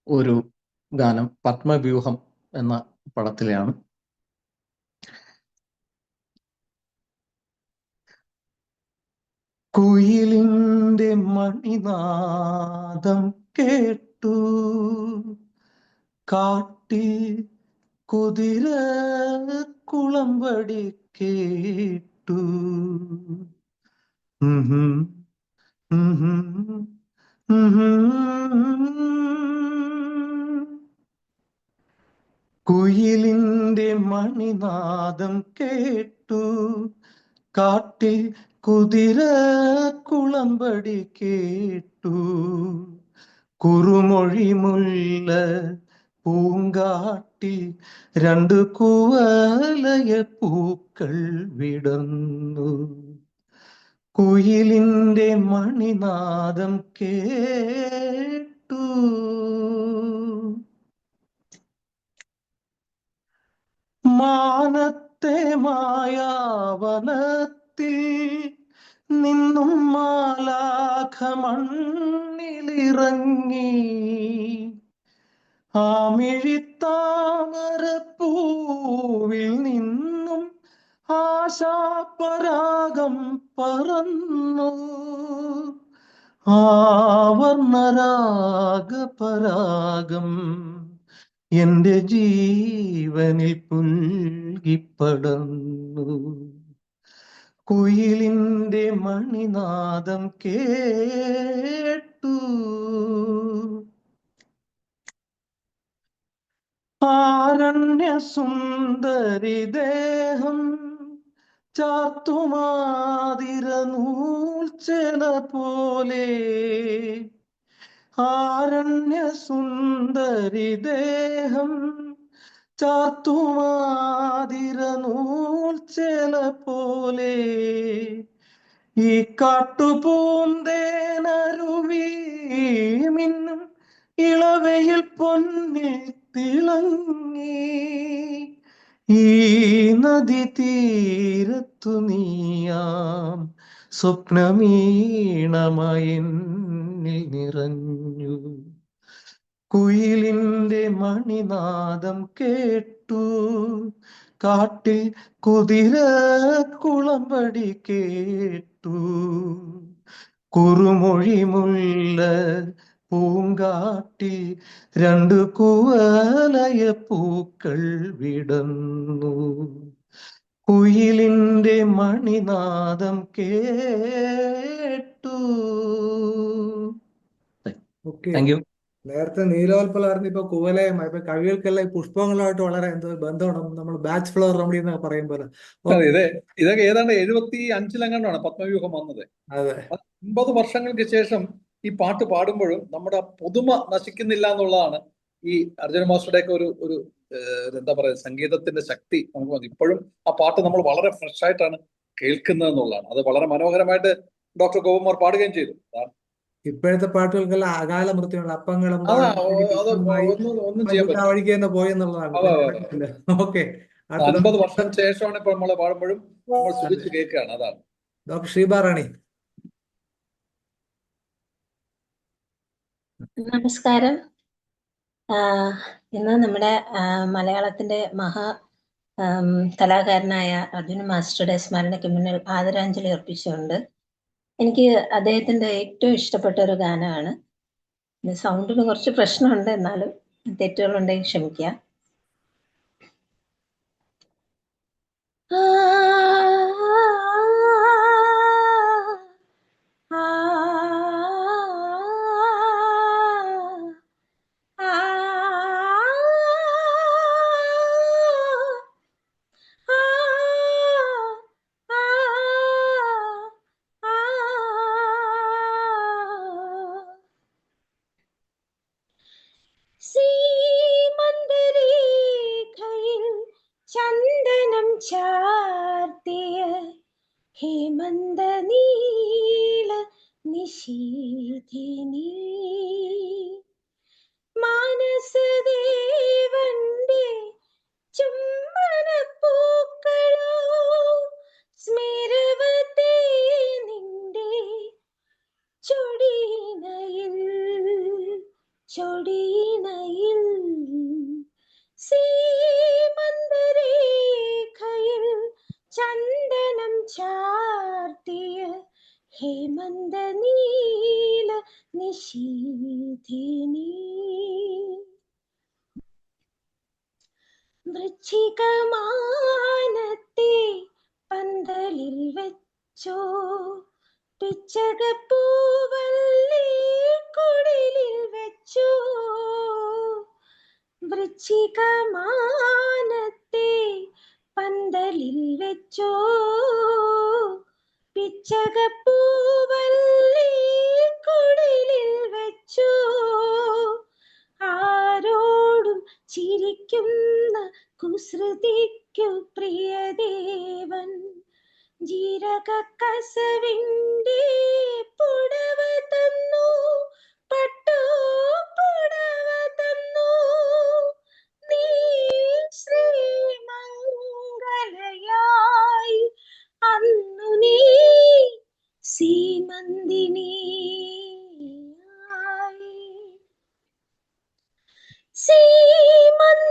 ഒരു ഗാനം പത്മവ്യൂഹം എന്ന പടത്തിലെയാണ്. കുയിലിന്റെ മണിനാദം കേട്ടു, കാട്ടിൽ കുതിര കുളമ്പടി കേട്ടു. കുയിലിന്റെ മണിനാദം കേട്ടു, കാട്ടിൽ കുതിര കുളമ്പടി കേട്ടു. കുറുമൊഴി മുല്ല പൂങ്കാട്ടിൽ രണ്ടു കുവലയ പൂക്കൾ വിടർന്നു. കുയിലിന്റെ മണിനാദം കേട്ടു. മാനത്തെ മായാവനത്തിൽ നിന്നും മാലാഖ മണ്ണിലിറങ്ങി. ആമിഴിത്താമരപ്പൂവിൽ നിന്നും ആശാപരാഗം പറന്നു. ആവർണരാഗപരാഗം എന്റെ ജീവനിൽ പുൽകിപ്പടർന്നു. കുയിലിന്റെ മണിനാദം കേട്ടു. ആരണ്യസുന്ദരി ദേഹം ചാർത്തുമാതിര നൂൽച്ചെല പോലെ. ആരണ്യസുന്ദരി ദേഹം ചാർത്തുമാതിര നൂൽച്ചെല പോലെ. ഈ കാട്ടുപൂന്തേനരുവി മിന്നും ഇളവയിൽ പൊന്നിൽ തിളങ്ങി. ഈ നദി തീരത്തു നീയാം സ്വപ്നമീണമായി നിറഞ്ഞു. കുയിലിന്റെ മണിനാദം കേട്ടു, കാട്ടിൽ കുതിര കുളമ്പടി കേട്ടു. കുറുമൊഴി മുല്ല പൂങ്കാട്ടിൽ രണ്ടു കുവലയ പൂക്കൾ വിടർന്നു. കുയിലിന്റെ മണിനാദം കേട്ടു. Okay, thank you. നേരത്തെ നീലോത്പലമായിരുന്നു, ഇപ്പൊ കുവലയം. ഇപ്പൊ കവികൾക്കെല്ലാം ഈ പുഷ്പങ്ങളുമായിട്ട് വളരെ എന്തോ ബന്ധമാണ്. നമ്മൾ ബാച്ച് ഫ്ലവർ റെമഡി എന്നൊക്കെ പറയും പോലെ. അതെ, ഇതൊക്കെ ഏതാണ്ട് 75-ലെങ്ങാണ്ടാണ് പത്മവ്യൂഹം വന്നത്. അതെ 50 വർഷങ്ങൾക്ക് ശേഷം ഈ പാട്ട് പാടുമ്പോഴും നമ്മുടെ പുതുമ നശിക്കുന്നില്ല എന്നുള്ളതാണ് ഈ അർജുന മാസ്റ്ററുടെ ഒക്കെ ഒരു എന്താ പറയുക, സംഗീതത്തിന്റെ ശക്തി നമുക്ക് മതി. ഇപ്പോഴും ആ പാട്ട് നമ്മൾ വളരെ ഫ്രഷ് ആയിട്ടാണ് കേൾക്കുന്നത് എന്നുള്ളതാണ്. അത് വളരെ മനോഹരമായിട്ട് ഡോക്ടർ ഗോപകുമാർ പാടുകയും ചെയ്തു. ഇപ്പോഴത്തെ പാട്ടുകൾക്കെല്ലാം അകാല മൃത്യുണ്ട്. അപ്പങ്ങളും അതാ അത് പ്രശ്നമായി ഒന്നും ചെയ്യാൻ ആ പറ്റില്ല. വഴിക്ക് തന്നെ പോയെന്നുള്ളതാണ്. അതെ, പിന്നെ അതെ, അതെ. നടക്കില്ല. ഓക്കെ, 50 വർഷം ശേഷമാണ് ഇപ്പോൾ നമ്മൾ പാടുമ്പോഴും നമ്മൾ ശ്രദ്ധിച്ച് കേൾക്കുകയാണ്. അതാണ് ഡോക്ടർ ഷീബ റാണി. നമസ്കാരം. ഇന്ന് നമ്മുടെ മലയാളത്തിന്റെ മഹാ കലാകാരനായ അർജുന മാസ്റ്ററുടെ സ്മരണയ്ക്ക് മുന്നിൽ ആദരാഞ്ജലി അർപ്പിച്ചുകൊണ്ട് എനിക്ക് അദ്ദേഹത്തിന്റെ ഏറ്റവും ഇഷ്ടപ്പെട്ട ഒരു ഗാനമാണ്. സൗണ്ടിന് കുറച്ച് പ്രശ്നമുണ്ട്, എന്നാലും തെറ്റുകളുണ്ടെങ്കിൽ ക്ഷമിക്കുക. സീമന്തരേഖയിൽ ചന്ദനം ചാർത്തിയ ഹേമന്ത നീല നിശീഥിനി മാനസദേവന്റെ ചുംബനപ്പൂക്കളോ സ്മിരവതേ നിന്റെ ചൊടിയിണയിൽ സീമന്തരേഖയിൽ ചന്ദനം ചാർത്തിയ ഹേമന്ത നീല നിശീഥിനി വൃശ്ചികമാനത്തെ പന്തലിൽ വെച്ചോ പിച്ചകപ്പൂവല്ലി കുടിലിൽ വെച്ചോ വൃശ്ചികമാനത്തെ പന്തലിൽ വെച്ചോ പിച്ചകപ്പൂവല്ലി കുടിലിൽ വെച്ചോ ആരോടും ചിരിക്കുന്ന കുസൃതിക്കു പ്രിയദേവൻ ജീരകക്കസവിന്റെ പുടവ തന്നു, പട്ടു പുടവ തന്നു. നീ ശ്രീമംഗലയായി അന്നു നീ സീമന്തിനിയായി.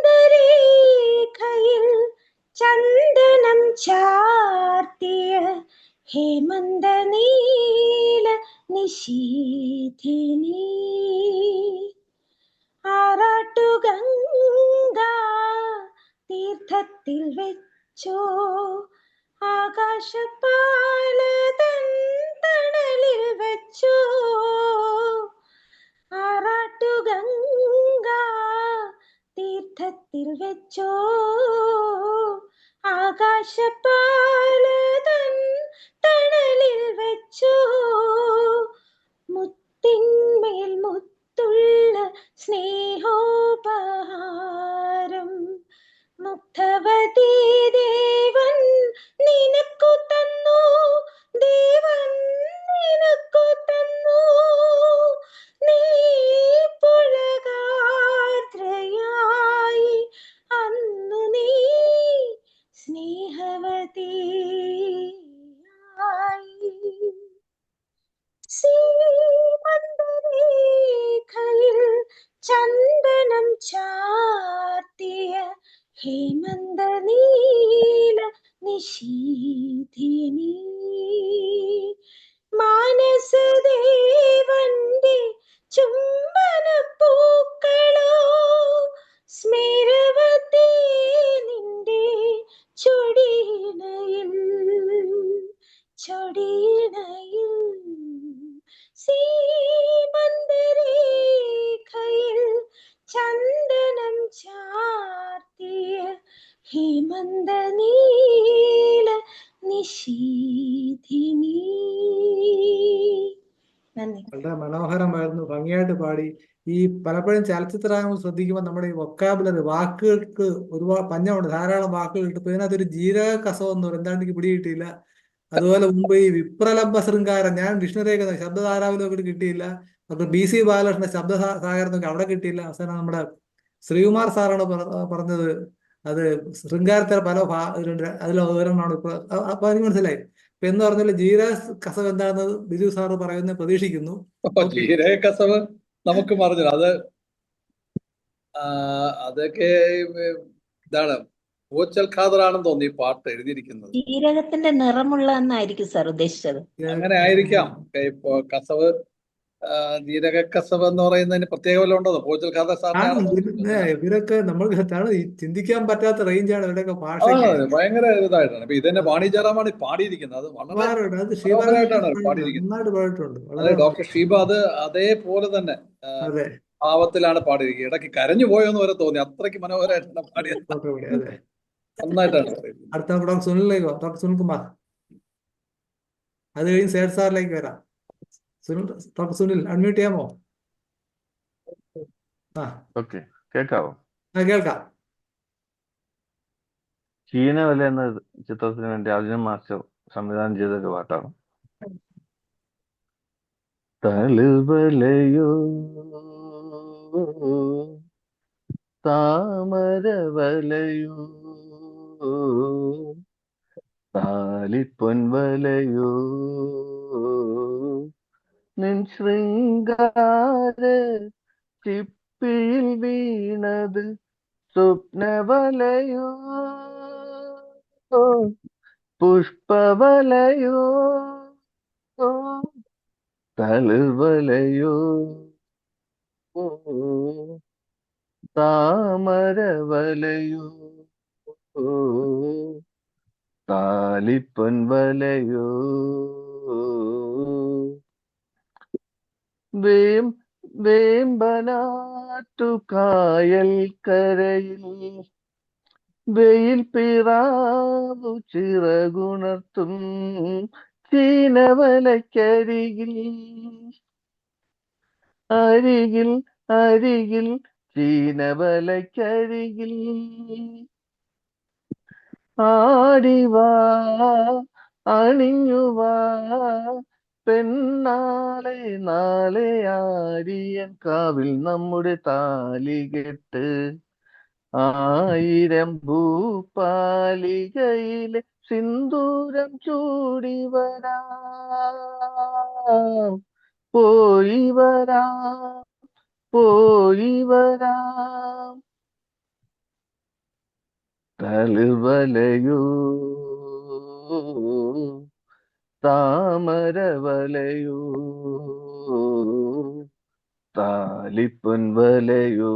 സീമന്തരേഖയിൽ ചന്ദനം ചാർത്തിയ ഹേമന്ത നീല നിശീഥിനി ആറാട്ടുഗംഗ തീർത്ഥത്തിൽ വെച്ചോ ആകാശപാലതൻ തണലിൽ വെച്ചോ ആറാട്ടുഗംഗ തീർത്ഥത്തിൽ വെച്ചോ ആകാശപാലതൻ തണലിൽ വെച്ചോ മുത്തിന്മേൽ മുത്തുള്ള സ്നേഹോപഹാരം മുക്തവതി ദേവൻ നിനക്കു തന്നു, ദേവൻ നിനക്കു തന്നു. നീ പുളകാർദ്രയായി അന്നു നീ സ്നേഹവതിയായി. സീമന്തരേഖയിൽ ചന്ദനം ചാർത്തിയ ഹേമന്ത നീല നിശീഥിനി മാനസദേവന്റെ ചുംബനപ്പൂക്കളോ സ്മിരവതേ നിന്റെ ചൊടിയിണയിൽ സീമന്തരേഖയിൽ ഹേമന്ത നീല നിശീധിനി. നന്ദി. വളരെ മനോഹരമായിരുന്നു, ഭംഗിയായിട്ട് പാടി. ഈ പലപ്പോഴും ചലച്ചിത്ര ഗാനങ്ങൾ ശ്രദ്ധിക്കുമ്പോൾ നമ്മുടെ ഈ വൊക്കാബുലറി വാക്കുകൾക്ക് ഒരുപാട് പഞ്ഞമുണ്ട്, ധാരാളം വാക്കുകൾ കിട്ടും. ഇതിനകത്തൊരു ജീരക കസവ് എന്ന് പറയും, എന്താണ്ട് എനിക്ക് പിടികിട്ടിയില്ല. അതുപോലെ മുമ്പ് ഈ വിപ്രലംബ ശൃംഗാരം, ഞാൻ ഡിക്ഷണറിയൊക്കെ ശബ്ദധാരാവിലൊക്കെ കിട്ടിയില്ല. ഡോക്ടർ BC ബാലകൃഷ്ണന്റെ സാഗരം നോക്കി, അവിടെ കിട്ടിയില്ല. അവസാനം നമ്മുടെ ശ്രീകുമാർ സാറാണ് പറഞ്ഞത്, അത് ശൃംഗാരത്തിലെ പല അതിൽ ഒരെണ്ണമാണ് ഇപ്പൊ. അപ്പൊ എനിക്ക് മനസ്സിലായി. ഇപ്പൊ എന്ന് പറഞ്ഞാൽ ജീരക കസവ് എന്താണെന്ന് ബിജു സാറ് പറയുന്നത് പ്രതീക്ഷിക്കുന്നു. ഓക്കെ. ജീരക കസവ് നമുക്ക് പറഞ്ഞു അത് അതൊക്കെ ഇതാണ് പൂച്ചൽ ഖാദറാണെന്ന് തോന്നി ഈ പാട്ട് എഴുതിയിരിക്കുന്നത്. ജീരകത്തിന്റെ നിറമുള്ള എന്നായിരിക്കും സാർ ഉദ്ദേശിച്ചത്. അങ്ങനെ ആയിരിക്കാം. ഇപ്പൊ കസവ് ജീരക കസവ് എന്ന് പറയുന്നതിന് പ്രത്യേക വല്ല ഉണ്ടോ? പൂച്ചൽ ഖാദർ സാറിനെ ഇവരൊക്കെ നമ്മൾക്ക് ചിന്തിക്കാൻ പറ്റാത്ത റേഞ്ചാണ് ഇവരുടെയൊക്കെ ഭാഷ. ഭയങ്കര ഇതായിട്ടാണ്. ഇപ്പൊ ഇതന്നെ വാണി ജയറാമാണ് പാടിയിരിക്കുന്നത്. അത് വളരെ മനോഹരമായിട്ടാണ് പാടിയിരിക്കുന്നത്. അതെ, ഡോക്ടർ ഷീബ അത് അതേപോലെ തന്നെ ഭാവത്തിലാണ് പാടിയിരിക്കുന്നത്. ഇടയ്ക്ക് കരഞ്ഞു പോയോന്ന് വരെ തോന്നി, അത്രയ്ക്ക് മനോഹരമായിട്ടാണ് പാടിയത്. നന്നായിട്ടാണ് പറയുന്നത്. അടുത്ത ഡോക്ടർ സുനിലേക്ക് ഡോക്ടർ സുനിൽകുമാർ, അത് കഴിഞ്ഞ് സേഡ് സാറിലേക്ക് വരാം. ഡോക്ടർ സുനിൽ അൺമ്യൂട്ട് ചെയ്യാമോ? ഓക്കെ, കേൾക്കാവോ? കേൾക്കാം. ചീനവല എന്ന ചിത്രത്തിന് വേണ്ടി അർജുൻ മാസ്റ്റർ സംവിധാനം ചെയ്തൊരു പാട്ടാണ്. തളിർവലയോ താമരവലയോ താലിപ്പൊൻവലയോ നിൻ ശൃംഗാര ചിപ്പിയിൽ വീണത് സ്വപ്നവലയോ പുഷ്പവലയോ തളിർവലയോ താമരവലയോ താലിപ്പൊൻവലയോ വേമ്പനാട്ടു കായൽ കരയിൽ വെയിൽ പിറാവു ചിറകുണർത്തും ചീനവലക്കരികിൽ അരികിൽ അരികിൽ ചീനവലക്കരികിൽ ആടിവാ അണിഞ്ഞുവാ പെണ്ണാളെ നാളെ ആര്യൻ കാവിൽ നമ്മുടെ താലികെട്ട് 1000 ഭൂപാലികയിലെ സിന്ദൂരം ചൂടി വരാം പോയി വരാം പോയി വരാം തളിർവലയോ താമരവലയോ താലിപ്പൊൻവലയോ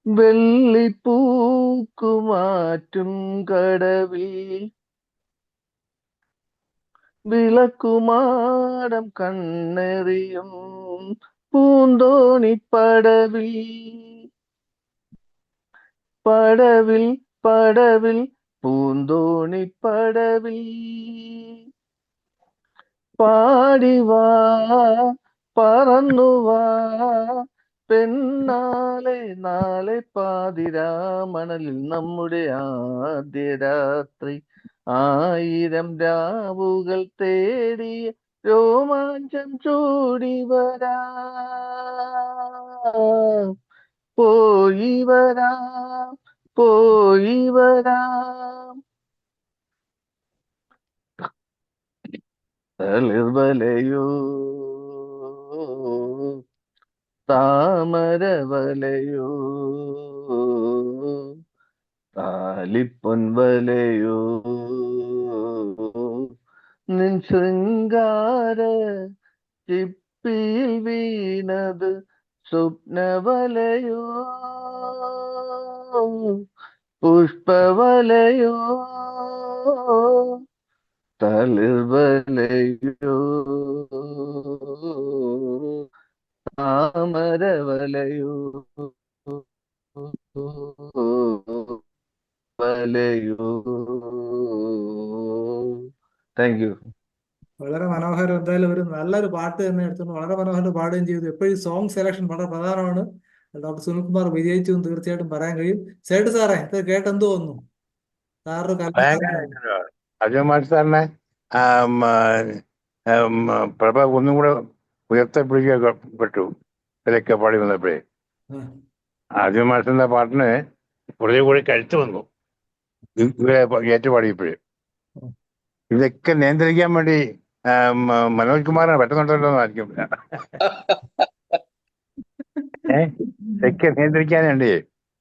വെള്ളിപ്പൂക്കുമാറ്റും കടവിൽ വിളക്കുമാടം കണ്ണെറിയും പൂന്തോണിപ്പടവിൽ പടവിൽ പടവിൽ പൂന്തോണിപ്പടവിൽ പാടിവാ പറന്നുവാ പെണ്ണാളെ നാളെ പാതിരാമണലിൽ നമ്മുടെ ആദ്യ രാത്രി 1000 രാവുകൾ തേടിയ രോമാഞ്ചം ചൂടി വരാം പോയി വരാം പോയി വരാം തളിർവലയോ താമരവലയോ താലിപ്പൊൻവലയോ നിൻ ശൃംഗാര ചിപ്പിയിൽ വീണത് സ്വപ്നവലയോ പുഷ്പവലയോ തളിർവലയോ താമരവലയോ വലയോ. Thank you. വളരെ മനോഹരം. എന്തായാലും ഒരു നല്ലൊരു പാട്ട് തന്നെ എടുത്തുകൊണ്ട് വളരെ മനോഹരം പാടുകയും ചെയ്തു. എപ്പോഴും സോങ് സെലക്ഷൻ വളരെ പ്രധാനമാണ്. ഡോക്ടർ സുനിൽകുമാർ വിജയിച്ചു എന്ന് തീർച്ചയായിട്ടും പറയാൻ കഴിയും. സേട്ട് സാറേ, ഇത് കേട്ട് എന്ത് തോന്നുന്നു? സാറൊരു കലാകാരനാണ്. അജയകുമാർ സാറിനെ പ്രഭ ഒന്നും കൂടെ ഉയർത്തപ്പിടിക്കപ്പെട്ടു ഇതിലൊക്കെ പാടി വന്നപ്പോഴേ. അജയകുമാർ സാറിന്റെ പാട്ടിന് കുറേ കൂടി കഴുത്ത് വന്നു ഇവരെ ഏറ്റുപാടിയപ്പോഴേ. ഇതൊക്കെ നിയന്ത്രിക്കാൻ വേണ്ടി മനോജ് കുമാറിനെ പെട്ടെന്നുണ്ടല്ലോ ആയിരിക്കും. ഇതൊക്കെ നിയന്ത്രിക്കാനുണ്ടേ.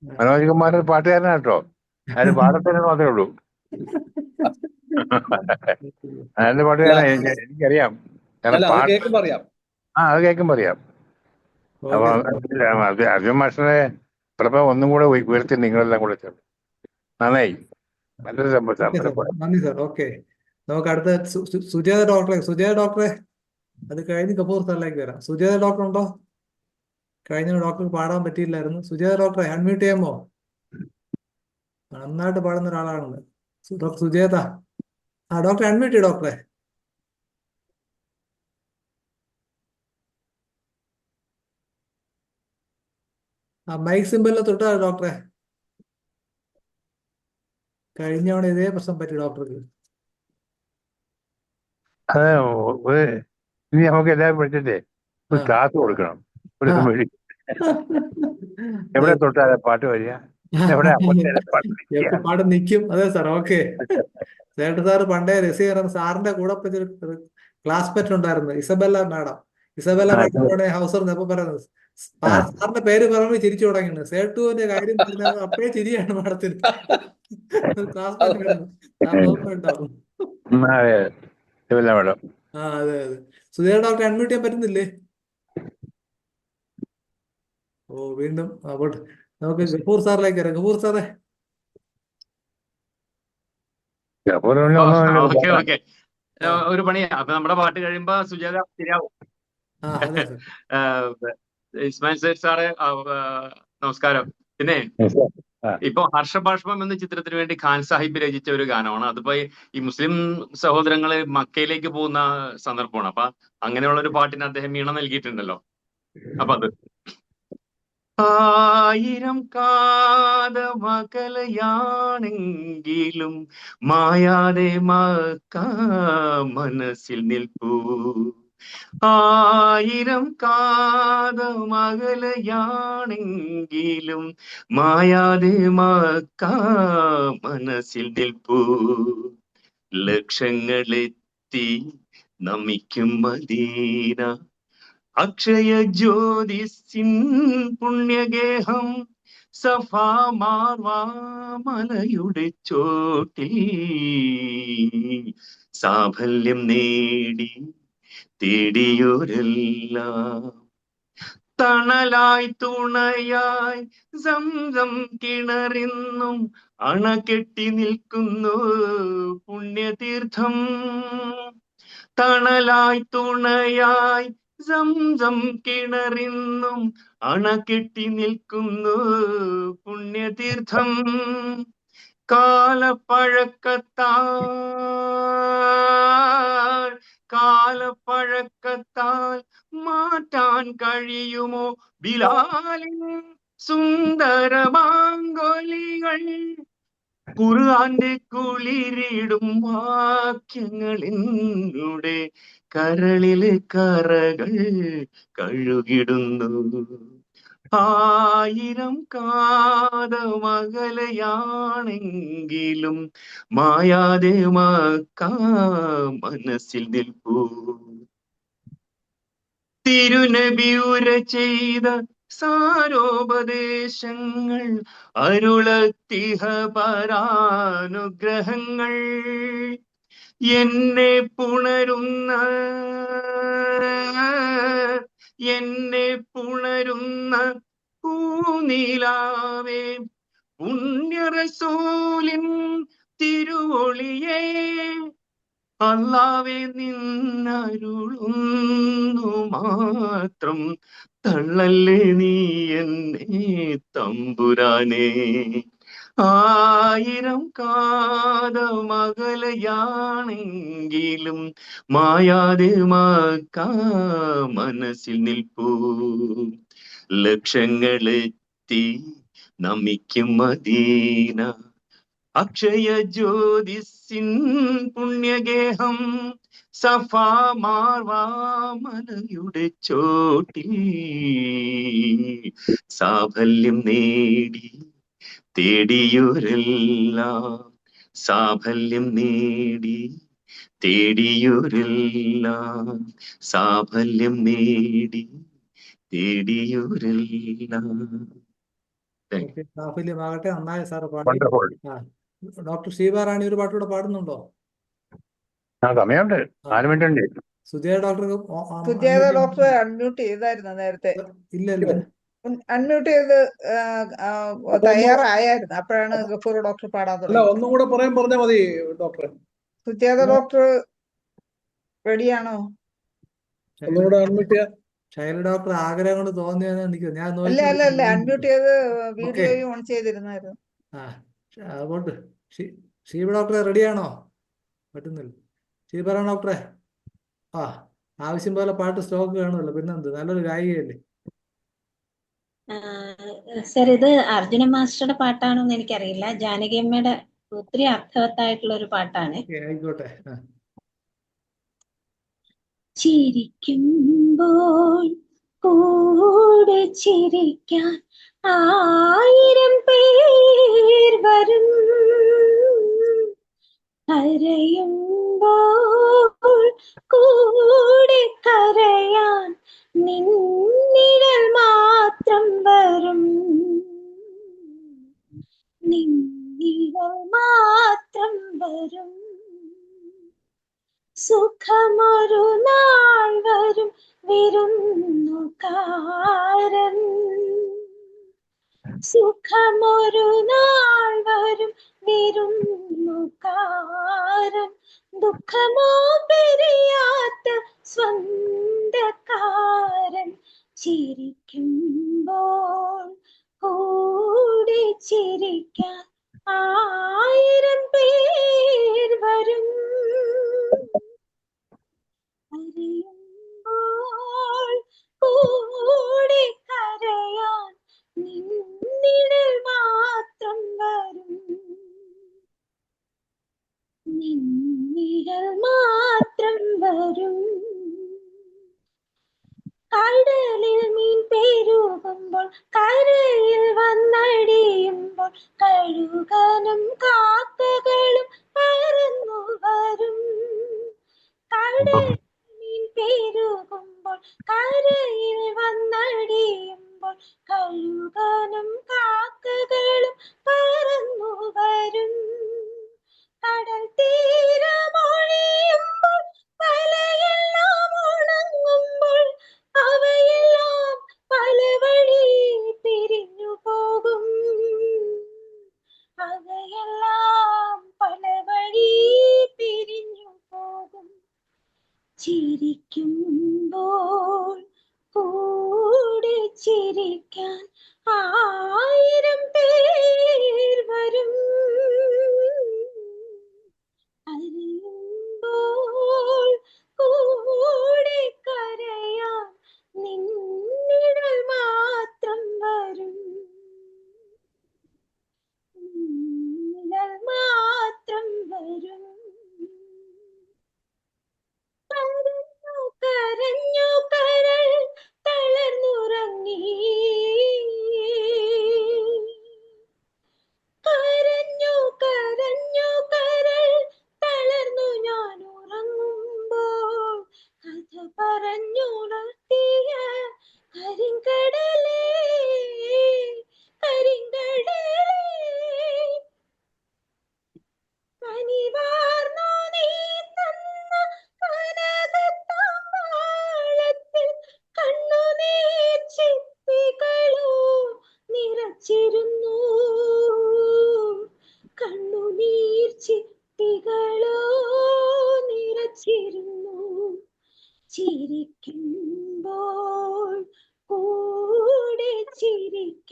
മനോജ് കുമാർ പാട്ടുകാരനാട്ടോ, അതിന് പാടത്തിന് മാത്രമേ ഉള്ളൂ. അതിന്റെ പാട്ടുകാരൻ എനിക്കറിയാം. കാരണം അല്ല, അത് കേൾക്കുമ്പോ അറിയാം. അത് കേൾക്കുമ്പോ അറിയാം. അപ്പൊ അർജുൻ മാസ്റ്ററെ പ്രഭ ഒന്നും കൂടെ ഉയർത്തി നിങ്ങളെല്ലാം കൂടെ ചേർന്നു. നന്നായി, നല്ലൊരു സംഭവം. നന്ദി സാർ. ഓക്കെ, നമുക്ക് അടുത്ത സുജാത ഡോക്ടറെ. സുജാത ഡോക്ടറെ, അത് കഴിഞ്ഞ് കപൂർ സാറിലേക്ക് വരാം. സുജാത ഡോക്ടർ ഉണ്ടോ? കഴിഞ്ഞ ഡോക്ടർക്ക് പാടാൻ പറ്റിയില്ലായിരുന്നു. സുജാത ഡോക്ടറെ അൺമ്യൂട്ട് ചെയ്യാമോ? നന്നായിട്ട് പാടുന്ന ഒരാളാണ് ഡോക്ടർ സുജാത. ഡോക്ടർ അൺമ്യൂട്ട് ചെയ്യും ഡോക്ടറെ. മൈക്ക് സിമ്പലിൽ തൊട്ടാ ഡോക്ടറെ. കഴിഞ്ഞ തവണ ഇതേ പ്രശ്നം പറ്റി ഡോക്ടർക്ക്. അത് ഇനി നമുക്ക് എല്ലാവരും പഠിച്ചിട്ടേ ഒരു ക്ലാസ് കൊടുക്കണം. ഒരു എവിടെ തൊട്ടാ പാട്ട് വരിക, എവിടെ പാട്ട് നിൽക്കും. അതെ സാർ. ഓക്കെ, സേട്ട് സാറ് പണ്ടേ രസീകരണം സാറിന്റെ കൂടെ ക്ലാസ്മേറ്റ് ഉണ്ടായിരുന്നു, Isabella madam. Isabella madam Hauser എപ്പോ പറയുന്നത് സാറിന്റെ പേര് പറയുമ്പോൾ ചിരിച്ചു തുടങ്ങിയാണ്. സേട്ടുവിന്റെ കാര്യം പറഞ്ഞാൽ അപ്പോഴേ ചിരിയാണ് മാഡത്തിന്. ക്ലാസ്മേറ്റ് ഉണ്ടാവും. അതെ അതെ. സുധീര ഡോക്ടർ അൺമ്യൂട്ട് ചെയ്യാൻ പറ്റുന്നില്ലേ? വീണ്ടും പോട്ടെ. നമുക്ക് ഗഫൂർ സാറിലേക്ക് വരാം. ഗഫൂർ സാറേ. ഓക്കെ. ഒരു പണിയാ. അപ്പൊ നമ്മുടെ പാട്ട് കഴിയുമ്പോ സുജാത ശരിയാവും. ഇസ്മായിൽ സേഠ് സാറ് നമസ്കാരം. പിന്നെ ഇപ്പൊ ഹർഷഭാഷ്പം എന്ന ചിത്രത്തിന് വേണ്ടി ഖാൻ സാഹിബ് രചിച്ച ഒരു ഗാനമാണ്. അതിപ്പോ ഈ മുസ്ലിം സഹോദരങ്ങള് മക്കയിലേക്ക് പോകുന്ന സന്ദർഭമാണ്. അപ്പൊ അങ്ങനെയുള്ള ഒരു പാട്ടിന് അദ്ദേഹം ഈണം നൽകിയിട്ടുണ്ടല്ലോ. അപ്പൊ അത് ആയിരം കാതമകലയാണെങ്കിലും മായാതെ മക്ക മനസ്സിൽ നിൽപ്പൂ. ആയിരം കാതമകലയാണെങ്കിലും മായാതെ മക്ക മനസ്സിൽ നിൽപ്പൂ. ലക്ഷങ്ങളെത്തി നമിക്കും മദീന അക്ഷയ ജ്യോതിസിൻ പുണ്യഗേഹം സഫാ മാർവാ മലയുടെ ചോട്ടിൽ സാഫല്യം നേടി തേടിയോരെല്ലാം തണലായി തുണയായി സംസം കിണറിന്നും അണകെട്ടി നിൽക്കുന്നു പുണ്യതീർത്ഥം. തണലായി തുണയായി സംസം കിണറിന്നും അണകെട്ടി നിൽക്കുന്നു പുണ്യതീർത്ഥം. കാലപ്പഴക്കത്താൽ മാറ്റാൻ കഴിയുമോ ബിലാലിൻ സുന്ദരമാങ്കൊലികൾ? ഖുർആന്റെ കുളിരിടും വാക്യങ്ങളിലൂടെ കരളിലെ കറകൾ കഴുകിടുന്നു. ആയിരം കാതമകലയാണെങ്കിലും മായാതെ മക്ക മനസ്സിൽ നിൽപ്പൂ. തിരുനബി ഉര ചെയ്ത സാരോപദേശങ്ങൾ അരുളത്തിഹ പരാനുഗ്രഹങ്ങൾ എന്നെ പുണരുന്ന പൂനിലാവേ പുണ്യറസൂലിൻ തിരുവൊളിയേ അല്ലാവേ നിന്നരുളുന്നു മാത്രം തള്ളല്ലേ നീ എന്നെ തമ്പുരാനെ. 1000 കാതമകലയാണെങ്കിലും മായാതെ മക്കാ മനസ്സിൽ നിൽപ്പൂ. ലക്ഷങ്ങളെത്തി നമിക്കും മദീന, അക്ഷയ ജ്യോതിസിൻ പുണ്യഗേഹം, സഫാ മാർവാമലയുടെ ചോട്ടിൽ സാഫല്യം നേടി തേടിയോരെല്ലാം, സാഫല്യം നേടി തേടിയോരെല്ലാം, സാഫല്യം നേടി തേടിയോരെല്ലാം. ഓക്കെ, സാഫല്യമാകട്ടെ. നന്നായി സാറ് പാടി. വണ്ടർഫുൾ. ആ, ഡോക്ടർ ഷീബാറാണി ഒരു പാട്ടുകൂടെ പാടുന്നുണ്ടോ? ആ സമയമുണ്ട്, ആ, 4 മിനിറ്റ് ഉണ്ട്. സുജയ ഡോക്ടർക്ക് സുജാത ഡോക്ടർ അൺമ്യൂട്ട് ചെയ്തായിരുന്നു നേരത്തെ. ഇല്ല ഇല്ല. അൺമ്യൂട്ട് ചെയ്ത് അപ്പൊ തയ്യാറായായിരുന്നു. അപ്പോഴാണ് ഗഫൂർ ഡോക്ടർ പാടാൻ അല്ല, തുടങ്ങിയത്. ഒന്നും കൂടെ പറഞ്ഞാൽ മതി ഡോക്ടറെ. സുജാത ഡോക്ടർ റെഡിയാണോ? ഒന്നും കൂടെ അൺമ്യൂട്ട് ചെയ്യാൻ. ശൈല ഡോക്ടർ ആഗ്രഹം കൊണ്ട് തോന്നിയെന്ന് എനിക്ക് ഞാൻ അല്ല അല്ല അല്ല, അൺമ്യൂട്ട് ചെയ്ത് ഓക്കെ. വീഡിയോയും ഓൺ ചെയ്തിരുന്നായിരുന്നു. ആ, അതുകൊണ്ട് ഷീബ ഡോക്ടറെ റെഡിയാണോ? പറ്റുന്നില്ല. ഷീബ ഡോക്ടറെ, ആ, ആവശ്യം പോലെ പാട്ട് സ്റ്റോക്ക് കാണുമല്ലോ, പിന്നെന്ത്, നല്ലൊരു ഗായികയല്ലേ. സർ, ഇത് അർജുന മാസ്റ്ററുടെ പാട്ടാണോന്ന് എനിക്കറിയില്ല. ജാനകിയമ്മയുടെ ഒത്തിരി അർത്ഥവത്തായിട്ടുള്ള ഒരു പാട്ടാണ്. ഓക്കെ, ആയിക്കോട്ടെ. ആ. ചിരിക്കുമ്പോൾ കൂടെ ചിരിക്കാൻ 1000 പേർ വരും, കരയുമ്പോൾ കൂടെ കരയാൻ നിന്നിഴൽ മാത്രം വരും, നിന്നിഴൽ മാത്രം വരും. സുഖമൊരു നാൾ വരും വിരുന്നുകാരൻ, സുഖമൊരു നാൾ വരും വിരുന്നുകാരൻ, ദുഃഖമോ പിരിയാത്ത സ്വന്തക്കാരൻ. ചിരിക്കുമ്പോൾ കൂടെ ചിരിക്കാൻ 1000 പേർ വരും, കരയുമ്പോൾ കൂടെ കരയാൻ നിന്നിഴൽ മാത്രം വരും, നിന്നിഴൽ മാത്രം വരും. കടലിൽ മീൻ പെരുകുമ്പോൾ കരയിൽ വന്നടിയുമ്പോൾ കഴുകനും കാക്കകളും പറന്നു വരും. കടലിൽ മീൻ പെരുകുമ്പോൾ കരയിൽ വന്നടിയുമ്പോൾ കഴുകനും കാക്കകളും പറന്നു വരും. കടൽ തീരമൊഴിയുമ്പോൾ വലയെല്ലാം ഉണങ്ങുമ്പോൾ അവയെല്ലാം പല വഴി പിരിഞ്ഞു പോകും, അവയെല്ലാം പല വഴി പിരിഞ്ഞു പോകും. ചിരിക്കുമ്പോൾ കൂടെ ചിരിക്കാൻ 1000 പേർ വരും, കരയുമ്പോൾ കൂടെ കരയാൻ നിന്നിഴൽ മാത്രം വരും, നിഴൽ മാത്രം വരും. കരഞ്ഞു കരഞ്ഞു കരൾ തളർന്നുറങ്ങി,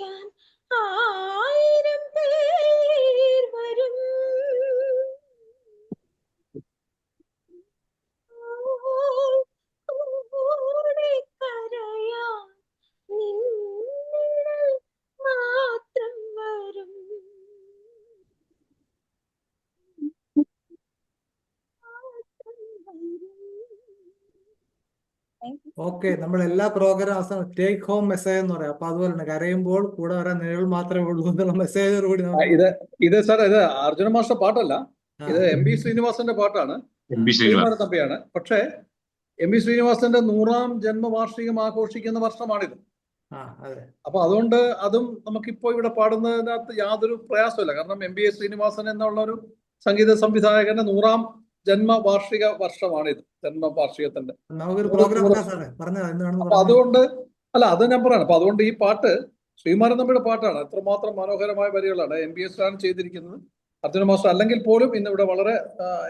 വിളിക്കാൻ 1000 പേർ വരും. കൂടെ കരയാൻ നിന്നിഴൽ മാത്രം വരും. ഓക്കെ, നമ്മൾ എല്ലാ പ്രോഗ്രാം അവസാനം ടേക്ക് ഹോം മെസ്സേജ് എന്ന് പറയാം. അപ്പൊ അതുപോലെ തന്നെ കരയുമ്പോൾ കൂടെ വരാൻ നിഴൽ മാത്രമേ ഉള്ളൂ എന്നുള്ള മെസ്സേജോട് കൂടി നമുക്ക് ഇത് സാർ ഇത് അർജുന മാസ്റ്റർ പാട്ടല്ല, ആ, ഇത് എം ബി ശ്രീനിവാസന്റെ പാട്ടാണ്, MP ശ്രീനിവാസ്. ശ്രീകുമാരൻ തമ്പിയാണ്. പക്ഷേ എം ബി ശ്രീനിവാസന്റെ 100ാം ജന്മവാർഷികം ആഘോഷിക്കുന്ന വർഷമാണിത്. അതെ. അപ്പൊ അതുകൊണ്ട് അതും നമുക്കിപ്പോ ഇവിടെ പാടുന്നതിനകത്ത് യാതൊരു പ്രയാസമില്ല. കാരണം എം ബി എ ശ്രീനിവാസൻ എന്നുള്ള ഒരു സംഗീത സംവിധായകന്റെ 100ാം ജന്മവാർഷിക വർഷമാണിത്, ജന്മവാർഷികത്തിന്റെ. നമുക്കൊരു പ്രോഗ്രാം പറഞ്ഞത് അപ്പൊ അതുകൊണ്ട് അത് ഞാൻ പറയാണ്. അപ്പൊ അതുകൊണ്ട് ഈ പാട്ട് ശ്രീകുമാരൻ തമ്പിയുടെ പാട്ടാണ്. എത്രമാത്രം മനോഹരമായ വരികളാണ്. എം ബി എസ് ആണ് ചെയ്തിരിക്കുന്നത്, അർജുന മാസ്റ്റർ അല്ലെങ്കിൽ പോലും ഇന്ന് ഇവിടെ വളരെ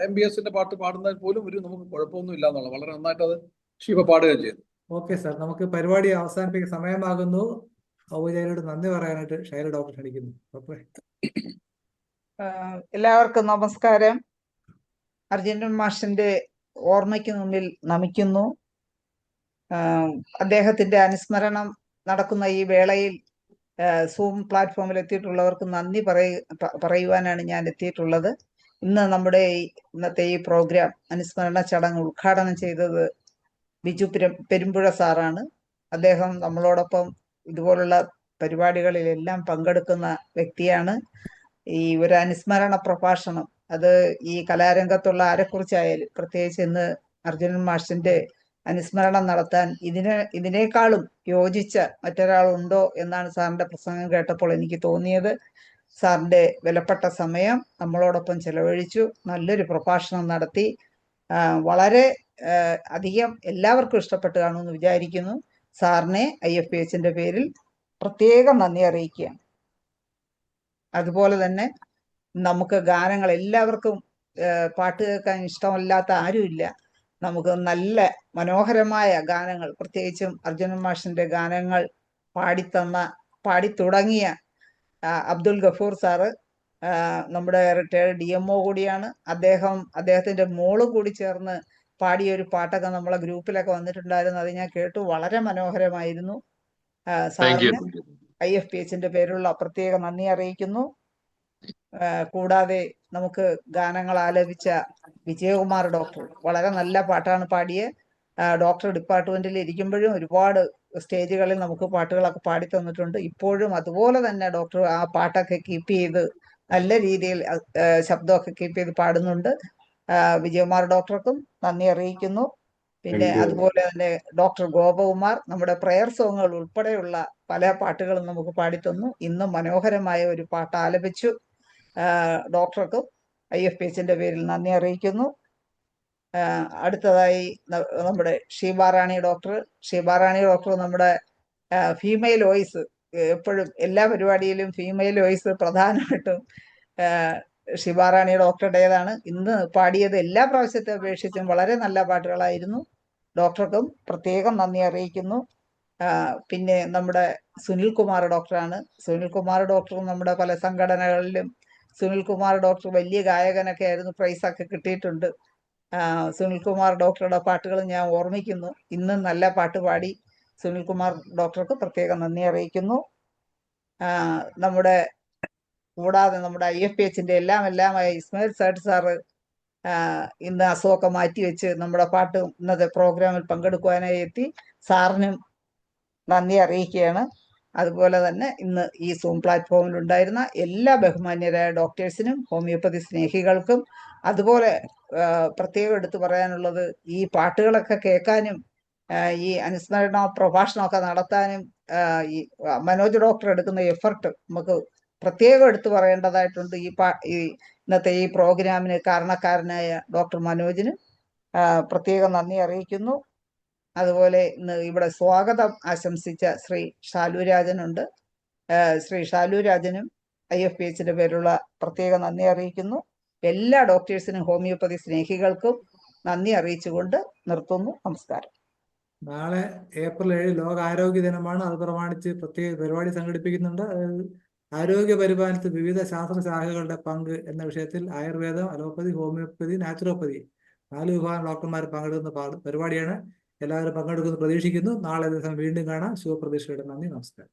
എം ബി എസിന്റെ പാട്ട് പാടുന്നതിൽ പോലും നമുക്ക് കുഴപ്പമൊന്നും ഇല്ല എന്നുള്ള വളരെ നന്നായിട്ട് അത് ശിവ പാടുകയും ചെയ്തു. ഓക്കെ സാർ, നമുക്ക് പരിപാടി അവസാനിപ്പിക്കുന്ന സമയമാകുന്നു. ഔപചാരികയോട് നന്ദി പറയാനായിട്ട് ഷൈല ഡോക്ടർ ക്ഷണിക്കുന്നു. ഡോക്ടറെ. എല്ലാവർക്കും നമസ്കാരം. അർജുനൻ മാഷിന്റെ ഓർമ്മയ്ക്ക് മുമ്പിൽ നമിക്കുന്നു. അദ്ദേഹത്തിന്റെ അനുസ്മരണം നടക്കുന്ന ഈ വേളയിൽ സൂം പ്ലാറ്റ്ഫോമിൽ എത്തിയിട്ടുള്ളവർക്ക് നന്ദി പറയുവാനാണ് ഞാൻ എത്തിയിട്ടുള്ളത്. ഇന്ന് നമ്മുടെ ഇന്നത്തെ ഈ പ്രോഗ്രാം അനുസ്മരണ ചടങ്ങ് ഉദ്ഘാടനം ചെയ്തത് ബിജു പെരുമ്പുഴ സാറാണ്. അദ്ദേഹം നമ്മളോടൊപ്പം ഇതുപോലുള്ള പരിപാടികളിലെല്ലാം പങ്കെടുക്കുന്ന വ്യക്തിയാണ്. ഈ ഒരു അനുസ്മരണ പ്രഭാഷണം അത് ഈ കലാരംഗത്തുള്ള ആരെക്കുറിച്ചായാലും പ്രത്യേകിച്ച് ഇന്ന് അർജുനൻ മാഷിന്റെ അനുസ്മരണം നടത്താൻ ഇതിനേക്കാളും യോജിച്ച മറ്റൊരാളുണ്ടോ എന്നാണ് സാറിന്റെ പ്രസംഗം കേട്ടപ്പോൾ എനിക്ക് തോന്നിയത്. സാറിന്റെ വിലപ്പെട്ട സമയം നമ്മളോടൊപ്പം ചെലവഴിച്ചു, നല്ലൊരു പ്രഭാഷണം നടത്തി. വളരെ അധികം എല്ലാവർക്കും ഇഷ്ടപ്പെട്ട് കാണുമെന്ന് വിചാരിക്കുന്നു. സാറിനെ IFPHന്റെ പേരിൽ പ്രത്യേകം നന്ദി അറിയിക്കുകയാണ്. അതുപോലെ തന്നെ നമുക്ക് ഗാനങ്ങൾ എല്ലാവർക്കും പാട്ട് കേൾക്കാൻ ഇഷ്ടമല്ലാത്ത ആരുമില്ല. നമുക്ക് നല്ല മനോഹരമായ ഗാനങ്ങൾ, പ്രത്യേകിച്ചും അർജുനൻ മാഷിന്റെ ഗാനങ്ങൾ പാടി തുടങ്ങിയ അബ്ദുൽ ഗഫൂർ സാറ് നമ്മുടെ റിട്ടയർഡ് DMO കൂടിയാണ്. അദ്ദേഹത്തിന്റെ മോള് കൂടി ചേർന്ന് പാടിയ ഒരു പാട്ടൊക്കെ നമ്മളെ ഗ്രൂപ്പിലൊക്കെ വന്നിട്ടുണ്ടായിരുന്നു. അത് ഞാൻ കേട്ടു, വളരെ മനോഹരമായിരുന്നു. സാറിന് IFPHന്റെ പേരിലുള്ള പ്രത്യേക നന്ദി അറിയിക്കുന്നു. കൂടാതെ നമുക്ക് ഗാനങ്ങൾ ആലപിച്ച വിജയകുമാർ ഡോക്ടർ വളരെ നല്ല പാട്ടാണ് പാടിയത്. ഡോക്ടർ ഡിപ്പാർട്ട്മെന്റിൽ ഇരിക്കുമ്പോഴും ഒരുപാട് സ്റ്റേജുകളിൽ നമുക്ക് പാട്ടുകളൊക്കെ പാടി തന്നിട്ടുണ്ട്. ഇപ്പോഴും അതുപോലെ തന്നെ ഡോക്ടർ ആ പാട്ടൊക്കെ കീപ്പ് ചെയ്ത് നല്ല രീതിയിൽ ശബ്ദമൊക്കെ കീപ്പ് ചെയ്ത് പാടുന്നുണ്ട്. വിജയകുമാർ ഡോക്ടർക്കും നന്ദി അറിയിക്കുന്നു. പിന്നെ അതുപോലെ തന്നെ ഡോക്ടർ ഗോപകുമാർ നമ്മുടെ പ്രയർ സോങ്ങുകൾ ഉൾപ്പെടെയുള്ള പല പാട്ടുകളും നമുക്ക് പാടിത്തന്നു. ഇന്നും മനോഹരമായ ഒരു പാട്ട് ആലപിച്ചു. ഡോക്ടർക്കും IFPHന്റെ പേരിൽ നന്ദി അറിയിക്കുന്നു. അടുത്തതായി നമ്മുടെ ഷീബാറാണി ഡോക്ടർ നമ്മുടെ ഫീമെയിൽ വോയിസ്, എപ്പോഴും എല്ലാ പരിപാടിയിലും ഫീമെയിൽ വോയിസ് പ്രധാനമായിട്ടും ഷിബാറാണി ഡോക്ടറുടേതാണ്. ഇന്ന് പാടിയത് എല്ലാ പ്രാവശ്യത്തെ അപേക്ഷിച്ചും വളരെ നല്ല പാട്ടുകളായിരുന്നു. ഡോക്ടർക്കും പ്രത്യേകം നന്ദി അറിയിക്കുന്നു. പിന്നെ നമ്മുടെ സുനിൽകുമാർ ഡോക്ടറാണ്. സുനിൽകുമാർ ഡോക്ടർ നമ്മുടെ പല സംഘടനകളിലും സുനിൽകുമാർ ഡോക്ടർ വലിയ ഗായകനൊക്കെ ആയിരുന്നു, പ്രൈസൊക്കെ കിട്ടിയിട്ടുണ്ട്. സുനിൽകുമാർ ഡോക്ടറുടെ പാട്ടുകൾ ഞാൻ ഓർമ്മിക്കുന്നു. ഇന്നും നല്ല പാട്ട് പാടി. സുനിൽകുമാർ ഡോക്ടർക്ക് പ്രത്യേകം നന്ദി അറിയിക്കുന്നു. കൂടാതെ നമ്മുടെ IFPHന്റെ എല്ലാമായ ഇസ്മായിൽ സേഠ് സാറ് ഇന്ന് അസുഖമൊക്കെ മാറ്റിവെച്ച് നമ്മുടെ പാട്ട് ഇന്നത്തെ പ്രോഗ്രാമിൽ പങ്കെടുക്കുവാനായി എത്തി. സാറിനും നന്ദി അറിയിക്കുകയാണ്. അതുപോലെ തന്നെ ഇന്ന് ഈ സൂം പ്ലാറ്റ്ഫോമിൽ ഉണ്ടായിരുന്ന എല്ലാ ബഹുമാന്യരായ ഡോക്ടേഴ്സിനും ഹോമിയോപ്പതി സ്നേഹികൾക്കും, അതുപോലെ പ്രത്യേകം എടുത്തു പറയാനുള്ളത് ഈ പാട്ടുകളൊക്കെ കേൾക്കാനും ഈ അനുസ്മരണ പ്രഭാഷണമൊക്കെ നടത്താനും ഈ മനോജ് ഡോക്ടർ എടുക്കുന്ന എഫർട്ട് നമുക്ക് പ്രത്യേകം എടുത്തു പറയേണ്ടതായിട്ടുണ്ട്. ഇന്നത്തെ ഈ പ്രോഗ്രാമിന് കാരണക്കാരനായ ഡോക്ടർ മനോജിന് പ്രത്യേകം നന്ദി അറിയിക്കുന്നു. അതുപോലെ ഇന്ന് ഇവിടെ സ്വാഗതം ആശംസിച്ച ശ്രീ ഷാലുരാജനുണ്ട്. ശ്രീ ഷാലുരാജനും IFPHന്റെ പേരുള്ള പ്രത്യേക നന്ദി അറിയിക്കുന്നു. എല്ലാ ഡോക്ടേഴ്സിനും ഹോമിയോപ്പതി സ്നേഹികൾക്കും നന്ദി അറിയിച്ചുകൊണ്ട് നിർത്തുന്നു. നമസ്കാരം. നാളെ ഏപ്രിൽ 7 ലോക ആരോഗ്യ ദിനമാണ്. അത് പ്രമാണിച്ച് പ്രത്യേക പരിപാടി സംഘടിപ്പിക്കുന്നുണ്ട്. അതായത് ആരോഗ്യ പരിപാലനത്തിൽ വിവിധ ശാസ്ത്ര ശാഖകളുടെ പങ്ക് എന്ന വിഷയത്തിൽ ആയുർവേദം, അലോപ്പതി, ഹോമിയോപ്പതി, നാച്ചുറോപ്പതി 4 വിഭാഗം ഡോക്ടർമാർ പങ്കെടുക്കുന്ന പരിപാടിയാണ്. എല്ലാവരും പങ്കെടുക്കുന്നു പ്രതീക്ഷിക്കുന്നു. നാളെ ദിവസം വീണ്ടും കാണാം. ശുഭപ്രതീക്ഷയുടെ നന്ദി, നമസ്കാരം.